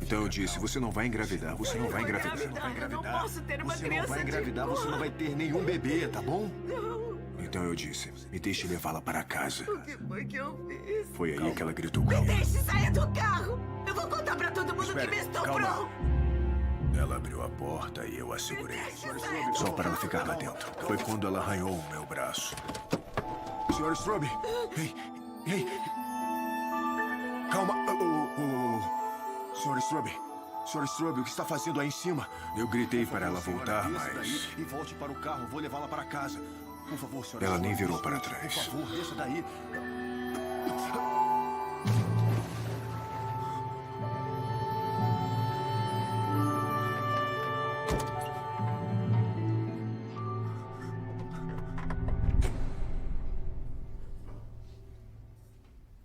Então eu disse: você não vai engravidar, você não vai engravidar. Você não vai Eu não posso ter uma Você não criança vai de engravidar, cor. você não vai ter nenhum bebê, tá bom? Não. Então eu disse: me deixe levá-la para casa. O que foi que eu fiz? Foi aí que ela gritou: Me calma. deixe sair do carro. Eu vou contar pra todo mundo Espere, que me estuprou. calma. Ela abriu a porta e eu a segurei. Só para ela ficar lá dentro. Foi quando ela arranhou o meu braço. Sr. Strubing! Ei! Ei! Calma! Sr. Strubing! Sr. Strubing, o que está fazendo aí em cima? Eu gritei para ela voltar, mas... E volte para o carro, vou levá-la para casa. Por favor, senhor. Ela nem virou para trás. Por favor, deixa daí.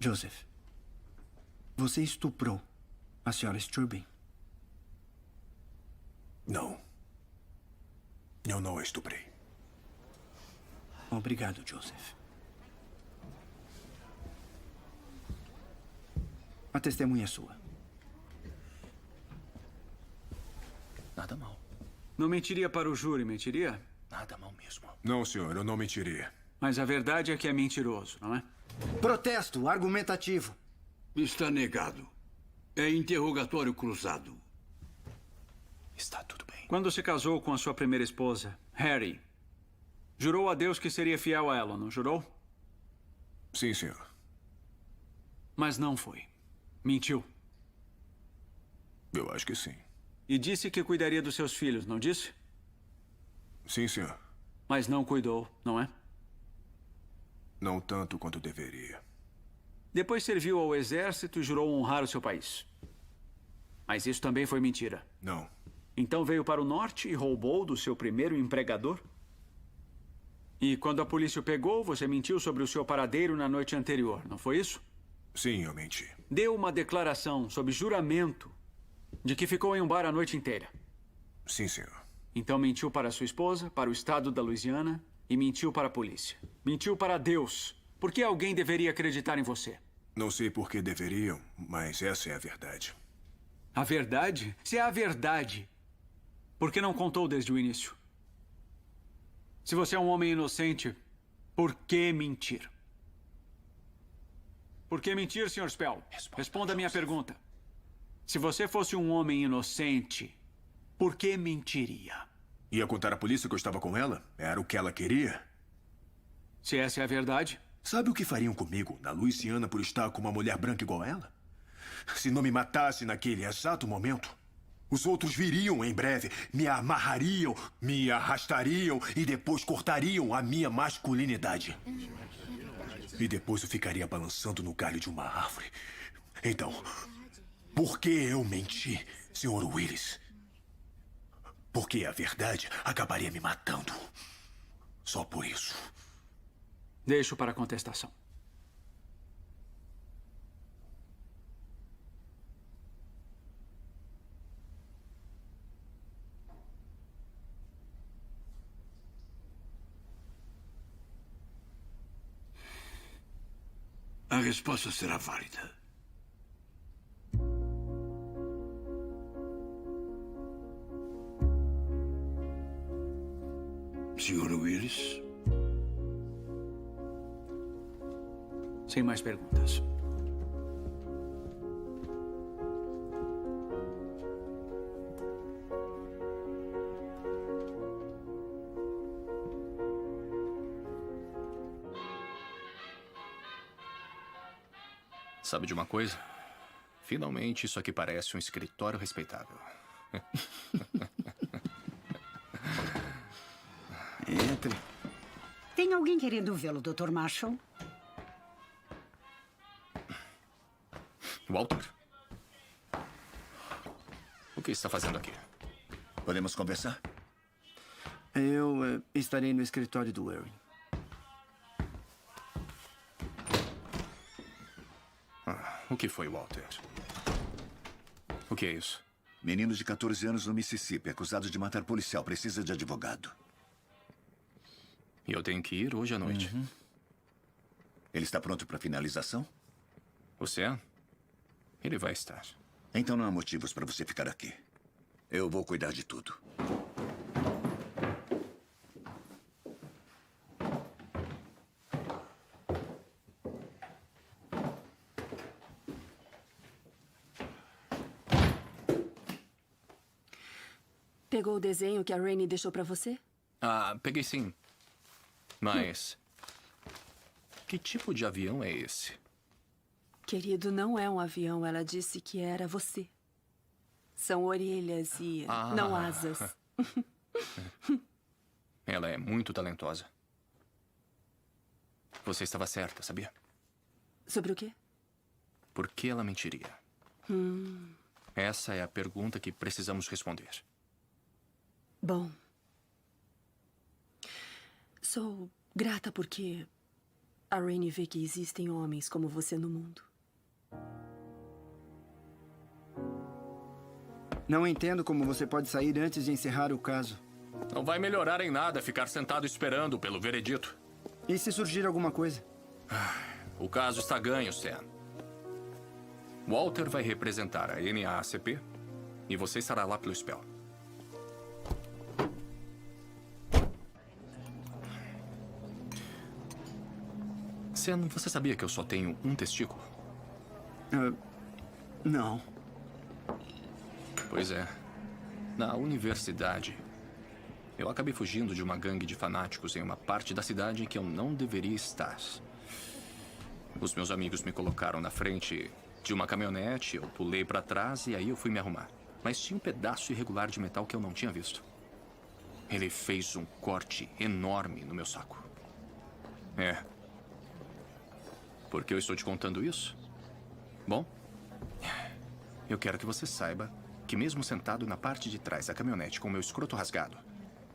Joseph, você estuprou a senhora Strubing? Não. Eu não a estuprei. Obrigado, Joseph. A testemunha é sua. Nada mal. Não mentiria para o júri, mentiria? Nada mal mesmo. Não, senhor, eu não mentiria. Mas a verdade é que é mentiroso, não é? Protesto argumentativo. Está negado. É interrogatório cruzado. Está tudo bem. Quando se casou com a sua primeira esposa, Harry, jurou a Deus que seria fiel a ela, não jurou? Sim, senhor. Mas não foi. Mentiu. Eu acho que sim. E disse que cuidaria dos seus filhos, não disse? Sim, senhor. Mas não cuidou, não é? Não tanto quanto deveria. Depois serviu ao exército e jurou honrar o seu país. Mas isso também foi mentira. Não. Então veio para o norte e roubou do seu primeiro empregador? E quando a polícia o pegou, você mentiu sobre o seu paradeiro na noite anterior, não foi isso? Sim, eu menti. Deu uma declaração sob juramento de que ficou em um bar a noite inteira. Sim, senhor. Então mentiu para sua esposa, para o estado da Louisiana e mentiu para a polícia. Mentiu para Deus. Por que alguém deveria acreditar em você? Não sei por que deveriam, mas essa é a verdade. A verdade? Se é a verdade, por que não contou desde o início? Se você é um homem inocente, por que mentir? Por que mentir, Sr. Spell? Responda a minha pergunta. Se você fosse um homem inocente, por que mentiria? Ia contar à polícia que eu estava com ela? Era o que ela queria? Se essa é a verdade? Sabe o que fariam comigo na Louisiana por estar com uma mulher branca igual a ela? Se não me matasse naquele exato momento, os outros viriam em breve, me amarrariam, me arrastariam e depois cortariam a minha masculinidade. E depois eu ficaria balançando no galho de uma árvore. Então, por que eu menti, Sr. Willis? Porque a verdade acabaria me matando. Só por isso. Deixo para a contestação. A resposta será válida. Sr. Willis? Sem mais perguntas. Sabe de uma coisa? Finalmente isso aqui parece um escritório respeitável. Entre. Tem alguém querendo vê-lo, Dr. Marshall? Walter? O que está fazendo aqui? Podemos conversar? Eu estarei no escritório do Warren. O que foi, Walter? O que é isso? Menino de 14 anos no Mississippi, acusado de matar policial. Precisa de advogado. E eu tenho que ir hoje à noite. Ele está pronto para finalização? O Sam? Ele vai estar. Então não há motivos para você ficar aqui. Eu vou cuidar de tudo. Pegou o desenho que a Rainey deixou pra você? Ah, peguei sim. Mas... que tipo de avião é esse? Querido, não é um avião. Ela disse que era você. São orelhas e não asas. Ela é muito talentosa. Você estava certa, sabia? Sobre o quê? Por que ela mentiria? Essa é a pergunta que precisamos responder. Bom. Sou grata porque a Rainey vê que existem homens como você no mundo. Não entendo como você pode sair antes de encerrar o caso. Não vai melhorar em nada ficar sentado esperando pelo veredito. E se surgir alguma coisa? O caso está ganho, Sam. Walter vai representar a NAACP e você estará lá pelo Spell. Sam, você sabia que eu só tenho um testículo? Não. Pois é. Na universidade, eu acabei fugindo de uma gangue de fanáticos em uma parte da cidade em que eu não deveria estar. Os meus amigos me colocaram na frente de uma caminhonete, eu pulei para trás e aí eu fui me arrumar. Mas tinha um pedaço irregular de metal que eu não tinha visto. Ele fez um corte enorme no meu saco. É. Por que eu estou te contando isso? Bom, eu quero que você saiba que mesmo sentado na parte de trás da caminhonete com meu escroto rasgado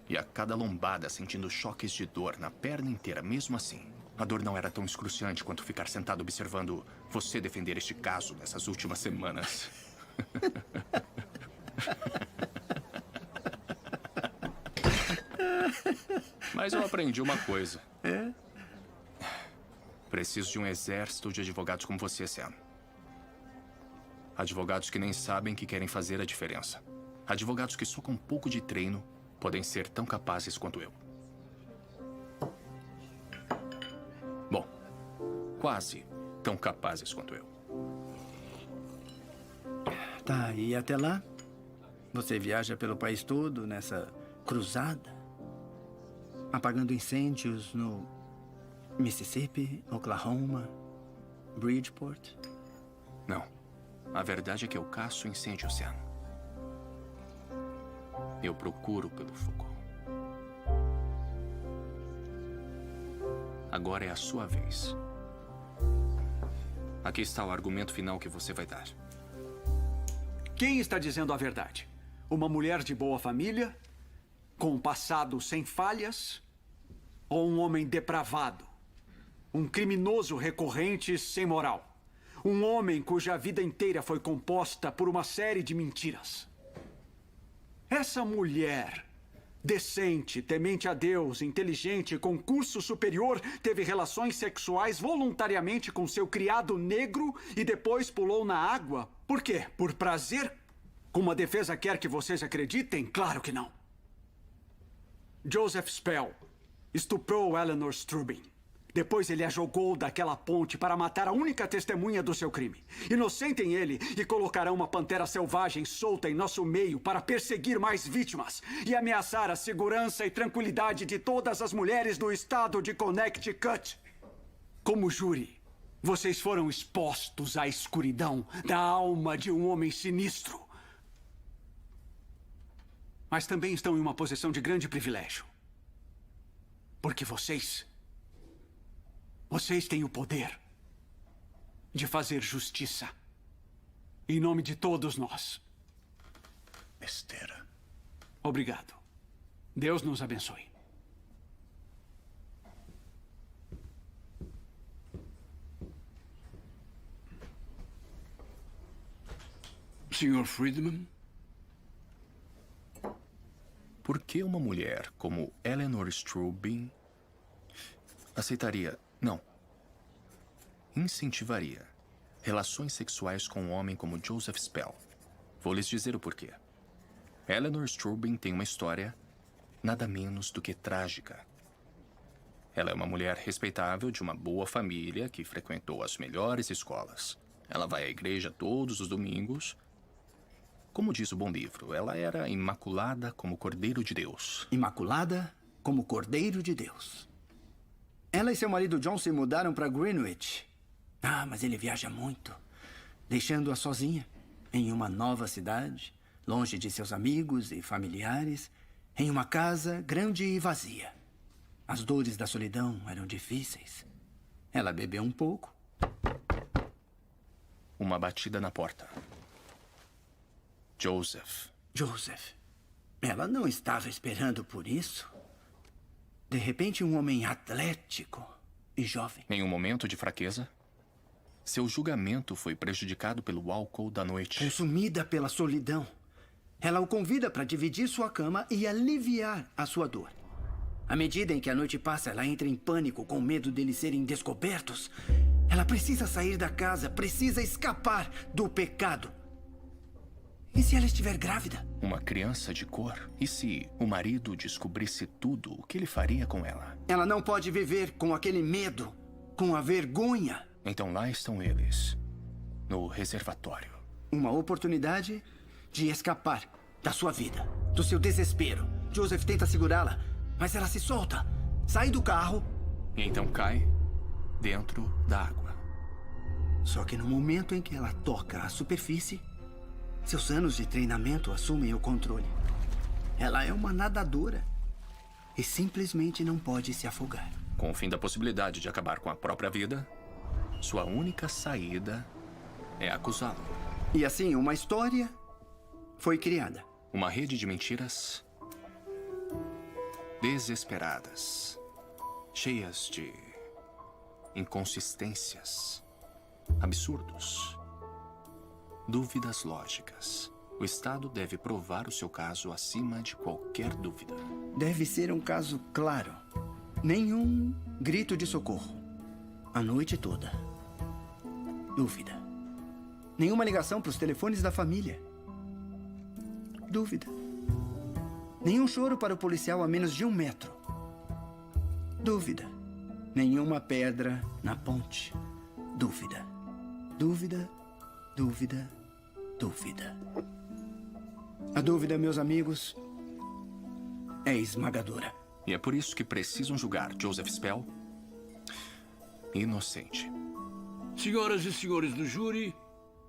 e a cada lombada sentindo choques de dor na perna inteira, mesmo assim, a dor não era tão excruciante quanto ficar sentado observando você defender este caso nessas últimas semanas. Mas eu aprendi uma coisa. Preciso de um exército de advogados como você, Sam. Advogados que nem sabem que querem fazer a diferença. Advogados que só com um pouco de treino podem ser tão capazes quanto eu. Bom, quase tão capazes quanto eu. Tá, e até lá? Você viaja pelo país todo nessa cruzada? Apagando incêndios no Mississippi, Oklahoma, Bridgeport? Não. A verdade é que eu caço incêndio, Sam. Eu procuro pelo fogo. Agora é a sua vez. Aqui está o argumento final que você vai dar. Quem está dizendo a verdade? Uma mulher de boa família? Com um passado sem falhas? Ou um homem depravado? Um criminoso recorrente sem moral? Um homem cuja vida inteira foi composta por uma série de mentiras? Essa mulher, decente, temente a Deus, inteligente, com curso superior, teve relações sexuais voluntariamente com seu criado negro e depois pulou na água? Por quê? Por prazer? Como a defesa quer que vocês acreditem? Claro que não. Joseph Spell estuprou Eleanor Strubing. Depois ele a jogou daquela ponte para matar a única testemunha do seu crime. Inocentem ele e colocarão uma pantera selvagem solta em nosso meio para perseguir mais vítimas e ameaçar a segurança e tranquilidade de todas as mulheres do estado de Connecticut. Como júri, vocês foram expostos à escuridão da alma de um homem sinistro. Mas também estão em uma posição de grande privilégio. Porque vocês Vocês têm o poder de fazer justiça. Em nome de todos nós. Besteira. Obrigado. Deus nos abençoe. Sr. Friedman? Por que uma mulher como Eleanor Strubing aceitaria, não, incentivaria relações sexuais com um homem como Joseph Spell? Vou lhes dizer o porquê. Eleanor Strubing tem uma história nada menos do que trágica. Ela é uma mulher respeitável de uma boa família que frequentou as melhores escolas. Ela vai à igreja todos os domingos. Como diz o bom livro, ela era imaculada como Cordeiro de Deus. Imaculada como Cordeiro de Deus. Ela e seu marido John se mudaram para Greenwich. Ah, mas ele viaja muito, deixando-a sozinha em uma nova cidade, longe de seus amigos e familiares, em uma casa grande e vazia. As dores da solidão eram difíceis. Ela bebeu um pouco. Uma batida na porta. Joseph. Joseph. Ela não estava esperando por isso. De repente, um homem atlético e jovem. Em um momento de fraqueza, seu julgamento foi prejudicado pelo álcool da noite. Consumida pela solidão. Ela o convida para dividir sua cama e aliviar a sua dor. À medida em que a noite passa, ela entra em pânico com medo deles serem descobertos. Ela precisa sair da casa, precisa escapar do pecado. E se ela estiver grávida? Uma criança de cor? E se o marido descobrisse tudo, o que ele faria com ela? Ela não pode viver com aquele medo, com a vergonha. Então lá estão eles, no reservatório. Uma oportunidade de escapar da sua vida, do seu desespero. Joseph tenta segurá-la, mas ela se solta, sai do carro. E então cai dentro da água. Só que no momento em que ela toca a superfície, seus anos de treinamento assumem o controle. Ela é uma nadadora e simplesmente não pode se afogar. Com o fim da possibilidade de acabar com a própria vida, sua única saída é acusá-lo. E assim, uma história foi criada. Uma rede de mentiras desesperadas, cheias de inconsistências, absurdos, dúvidas lógicas. O Estado deve provar o seu caso acima de qualquer dúvida. Deve ser um caso claro. Nenhum grito de socorro. A noite toda. Dúvida. Nenhuma ligação para os telefones da família. Dúvida. Nenhum choro para o policial a menos de 1 metro. Dúvida. Nenhuma pedra na ponte. Dúvida. Dúvida. Dúvida. Dúvida. A dúvida, meus amigos, é esmagadora. E é por isso que precisam julgar Joseph Spell inocente. Senhoras e senhores do júri,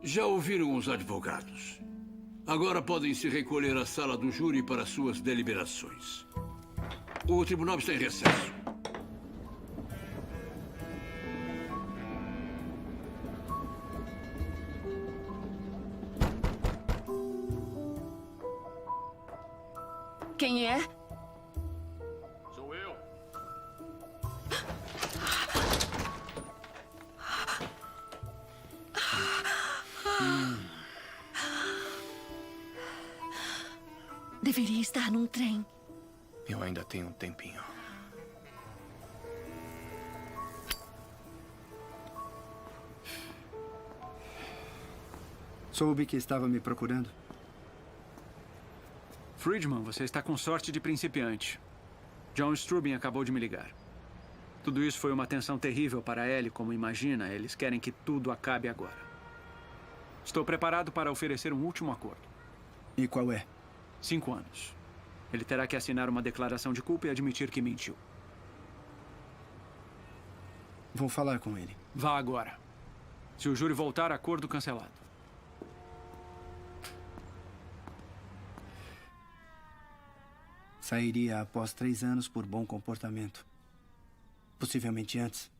já ouviram os advogados. Agora podem se recolher à sala do júri para suas deliberações. O tribunal está em recesso. Quem é? Sou eu. Deveria estar num trem. Eu ainda tenho um tempinho. Soube que estava me procurando. Friedman, você está com sorte de principiante. John Strubing acabou de me ligar. Tudo isso foi uma tensão terrível para Ellie, como imagina. Eles querem que tudo acabe agora. Estou preparado para oferecer um último acordo. E qual é? 5 anos. Ele terá que assinar uma declaração de culpa e admitir que mentiu. Vou falar com ele. Vá agora. Se o júri voltar, acordo cancelado. Sairia após 3 anos por bom comportamento. Possivelmente antes.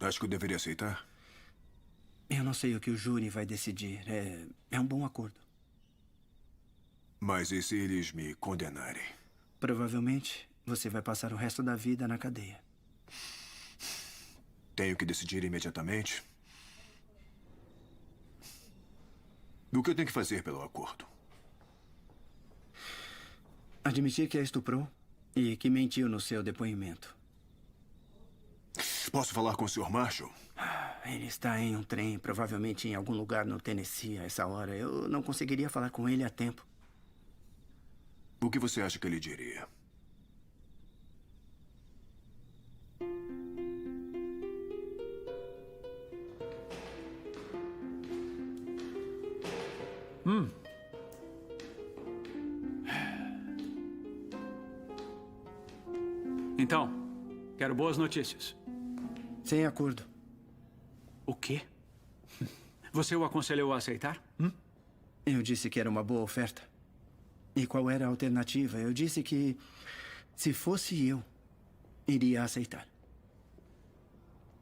Acho que eu deveria aceitar? Eu não sei o que o júri vai decidir. É um bom acordo. Mas e se eles me condenarem? Provavelmente você vai passar o resto da vida na cadeia. Tenho que decidir imediatamente? O que eu tenho que fazer pelo acordo? Admitir que a estuprou e que mentiu no seu depoimento. Posso falar com o Sr. Marshall? Ele está em um trem, provavelmente em algum lugar no Tennessee a essa hora. Eu não conseguiria falar com ele a tempo. O que você acha que ele diria? Então, quero boas notícias. Sem acordo. O quê? Você o aconselhou a aceitar? Eu disse que era uma boa oferta. E qual era a alternativa? Eu disse que, se fosse eu, iria aceitar.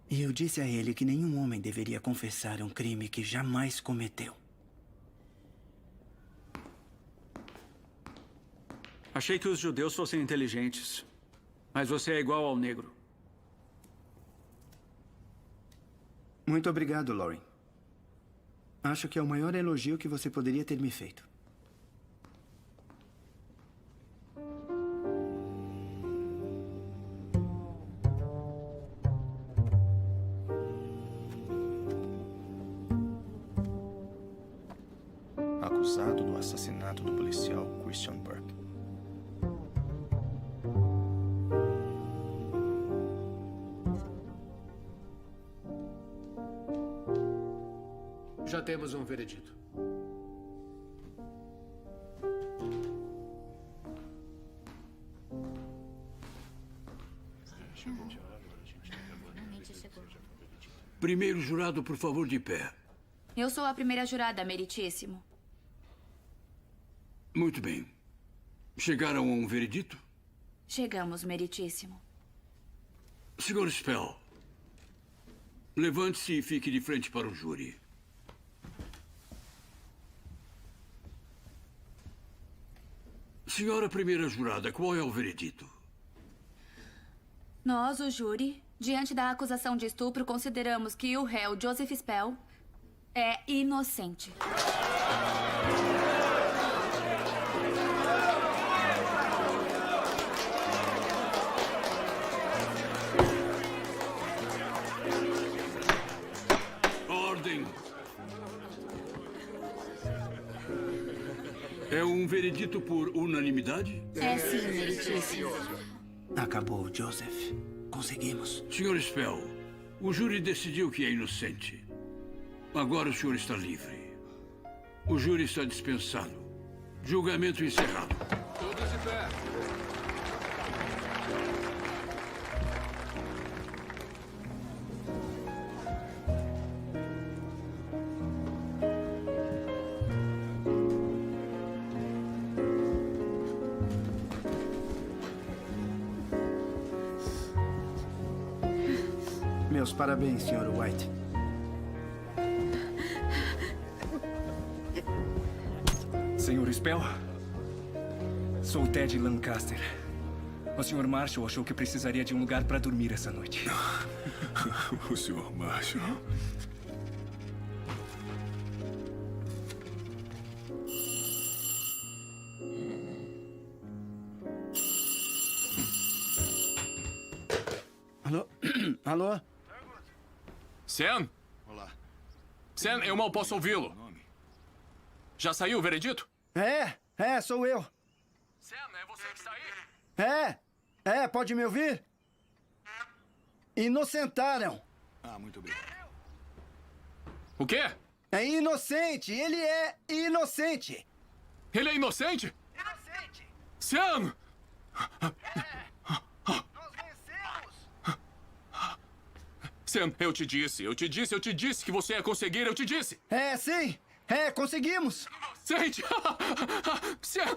E eu disse a ele que nenhum homem deveria confessar um crime que jamais cometeu. Achei que os judeus fossem inteligentes. Mas você é igual ao negro. Muito obrigado, Lauren. Acho que é o maior elogio que você poderia ter me feito. Acusado do assassinato do policial Christian Burke. Já temos um veredito. Primeiro jurado, por favor, de pé. Eu sou a primeira jurada, meritíssimo. Muito bem. Chegaram a um veredito? Chegamos, meritíssimo. Sr. Spell, levante-se e fique de frente para o júri. Senhora primeira jurada, qual é o veredito? Nós, o júri, diante da acusação de estupro, consideramos que o réu Joseph Spell é inocente. Ordem. É um veredito por unanimidade? É sim, meritíssimo. Acabou, Joseph. Conseguimos. Sr. Spell, o júri decidiu que é inocente. Agora o senhor está livre. O júri está dispensado. Julgamento encerrado. Todos de pé. Meus parabéns, Sr. White. Sr. Spell? Sou Ted Lancaster. O Sr. Marshall achou que precisaria de um lugar para dormir essa noite. O Sr. Marshall. Alô? Alô? Sam? Olá. Sam, eu mal posso ouvi-lo. Já saiu o veredito? Sou eu. Sam, é você que está aí? Pode me ouvir? Inocentaram. Muito obrigado. O quê? É inocente, ele é inocente. Ele é inocente? Inocente. Sam! Nós vencemos. Sam, eu te disse que você ia conseguir, eu te disse. Sim. Conseguimos. Sente! Sam!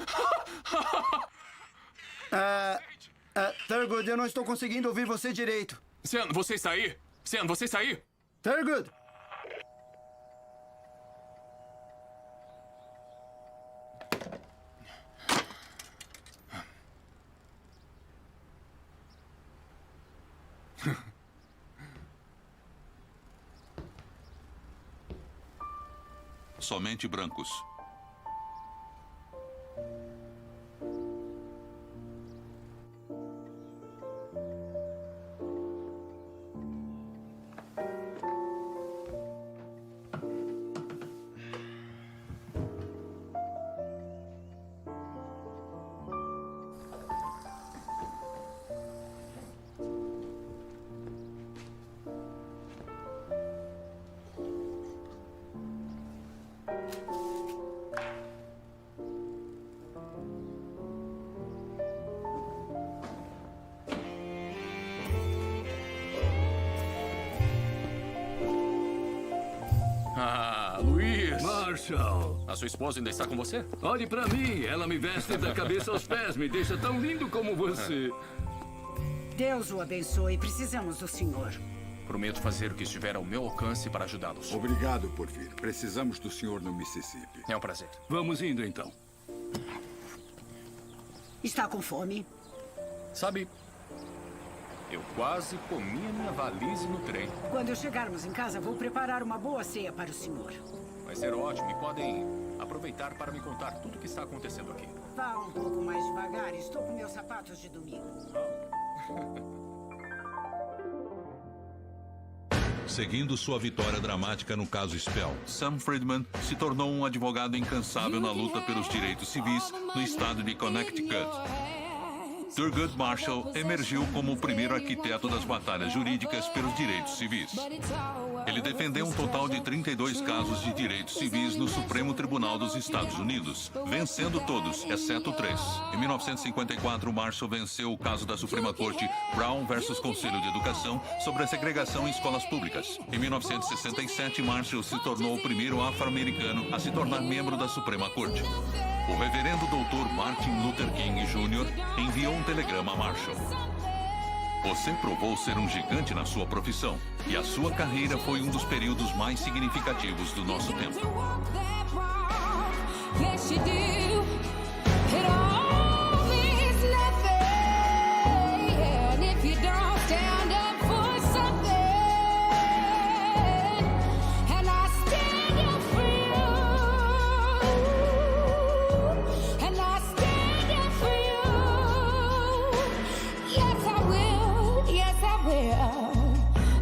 Thurgood, eu não estou conseguindo ouvir você direito. Sam, você está aí? Sam, você está aí? Thurgood! Somente brancos. Ah, Luiz! Marshall! A sua esposa ainda está com você? Olhe pra mim, ela me veste da cabeça aos pés, me deixa tão lindo como você. Deus o abençoe. Precisamos do senhor. Prometo fazer o que estiver ao meu alcance para ajudá-los. Obrigado por vir. Precisamos do senhor no Mississippi. É um prazer. Vamos indo, então. Está com fome? Sabe, eu quase comi a minha valise no trem. Quando chegarmos em casa, vou preparar uma boa ceia para o senhor. Vai ser ótimo e podem aproveitar para me contar tudo o que está acontecendo aqui. Vá um pouco mais devagar. Estou com meus sapatos de domingo. Seguindo sua vitória dramática no caso Spell, Sam Friedman se tornou um advogado incansável na luta pelos direitos civis no estado de Connecticut. Thurgood Marshall emergiu como o primeiro arquiteto das batalhas jurídicas pelos direitos civis. Ele defendeu um total de 32 casos de direitos civis no Supremo Tribunal dos Estados Unidos, vencendo todos, exceto 3. Em 1954, Marshall venceu o caso da Suprema Corte Brown versus Conselho de Educação sobre a segregação em escolas públicas. Em 1967, Marshall se tornou o primeiro afro-americano a se tornar membro da Suprema Corte. O reverendo Dr. Martin Luther King Jr. enviou um telegrama a Marshall. Você provou ser um gigante na sua profissão, e a sua carreira foi um dos períodos mais significativos do nosso tempo.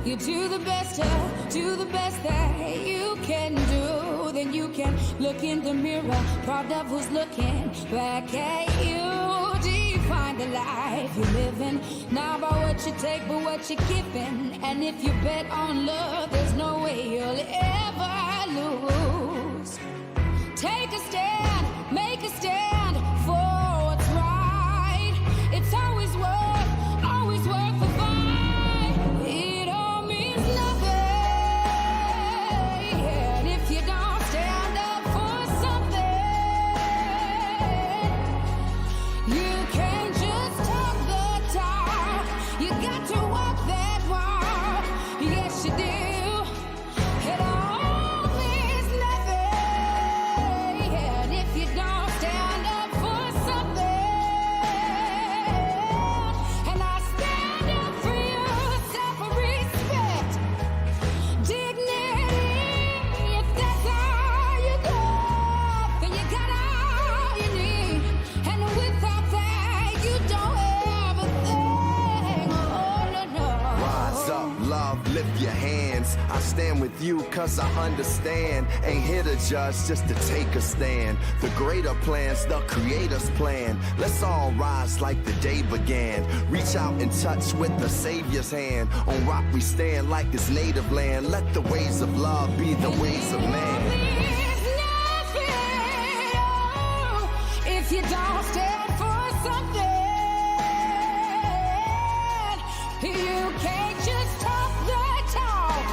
You do the best that you can do. Then you can look in the mirror, proud of who's looking back at you. Define the life you're living, not by what you take, but what you're giving. And if you bet on love, there's no way you'll ever lose. Take a stand, make a stand for what's right. It's always worth the fight. It all means nothing if you don't stand up for something. You can't just talk the talk. You got to walk that walk. Yes, you do. It all means nothing if you don't stand up for something. And I stand up for you, self-respect, dignity. If that's all you got, then you got all you need. And without that, you don't have a thing. Oh, no, no. Rise up, love, lift your hands. I stand with you cause I understand. Ain't here to judge, just to take a stand. The greater plans, the creator's plan. Let's all rise like the day began. Reach out and touch with the Savior's hand. On rock we stand like this native land. Let the ways of love be the ways of man. If you don't stand for something, you can't just talk the talk.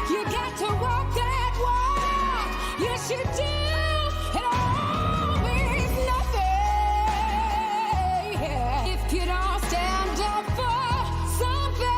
You got to walk that walk. Yes, you do. It all means nothing if you don't stand up for something.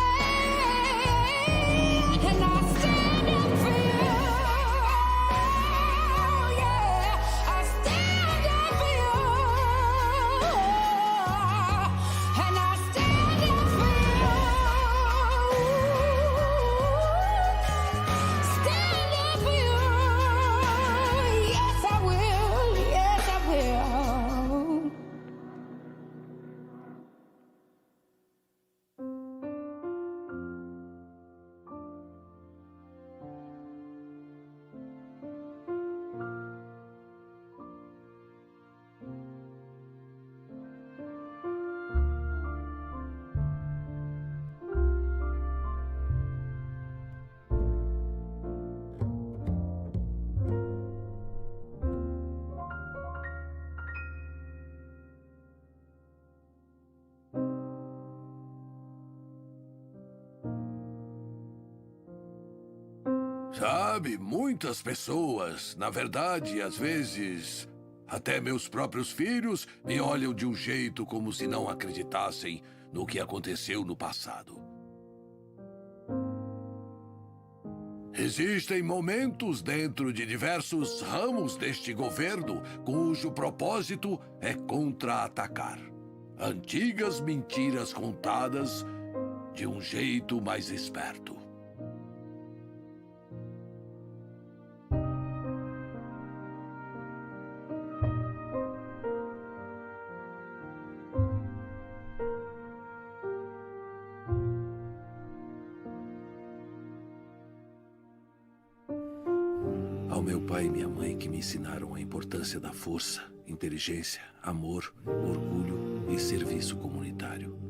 Sabe, muitas pessoas, na verdade, às vezes, até meus próprios filhos, me olham de um jeito como se não acreditassem no que aconteceu no passado. Existem momentos dentro de diversos ramos deste governo cujo propósito é contra-atacar antigas mentiras contadas de um jeito mais esperto. Ao meu pai e minha mãe que me ensinaram a importância da força, inteligência, amor, orgulho e serviço comunitário.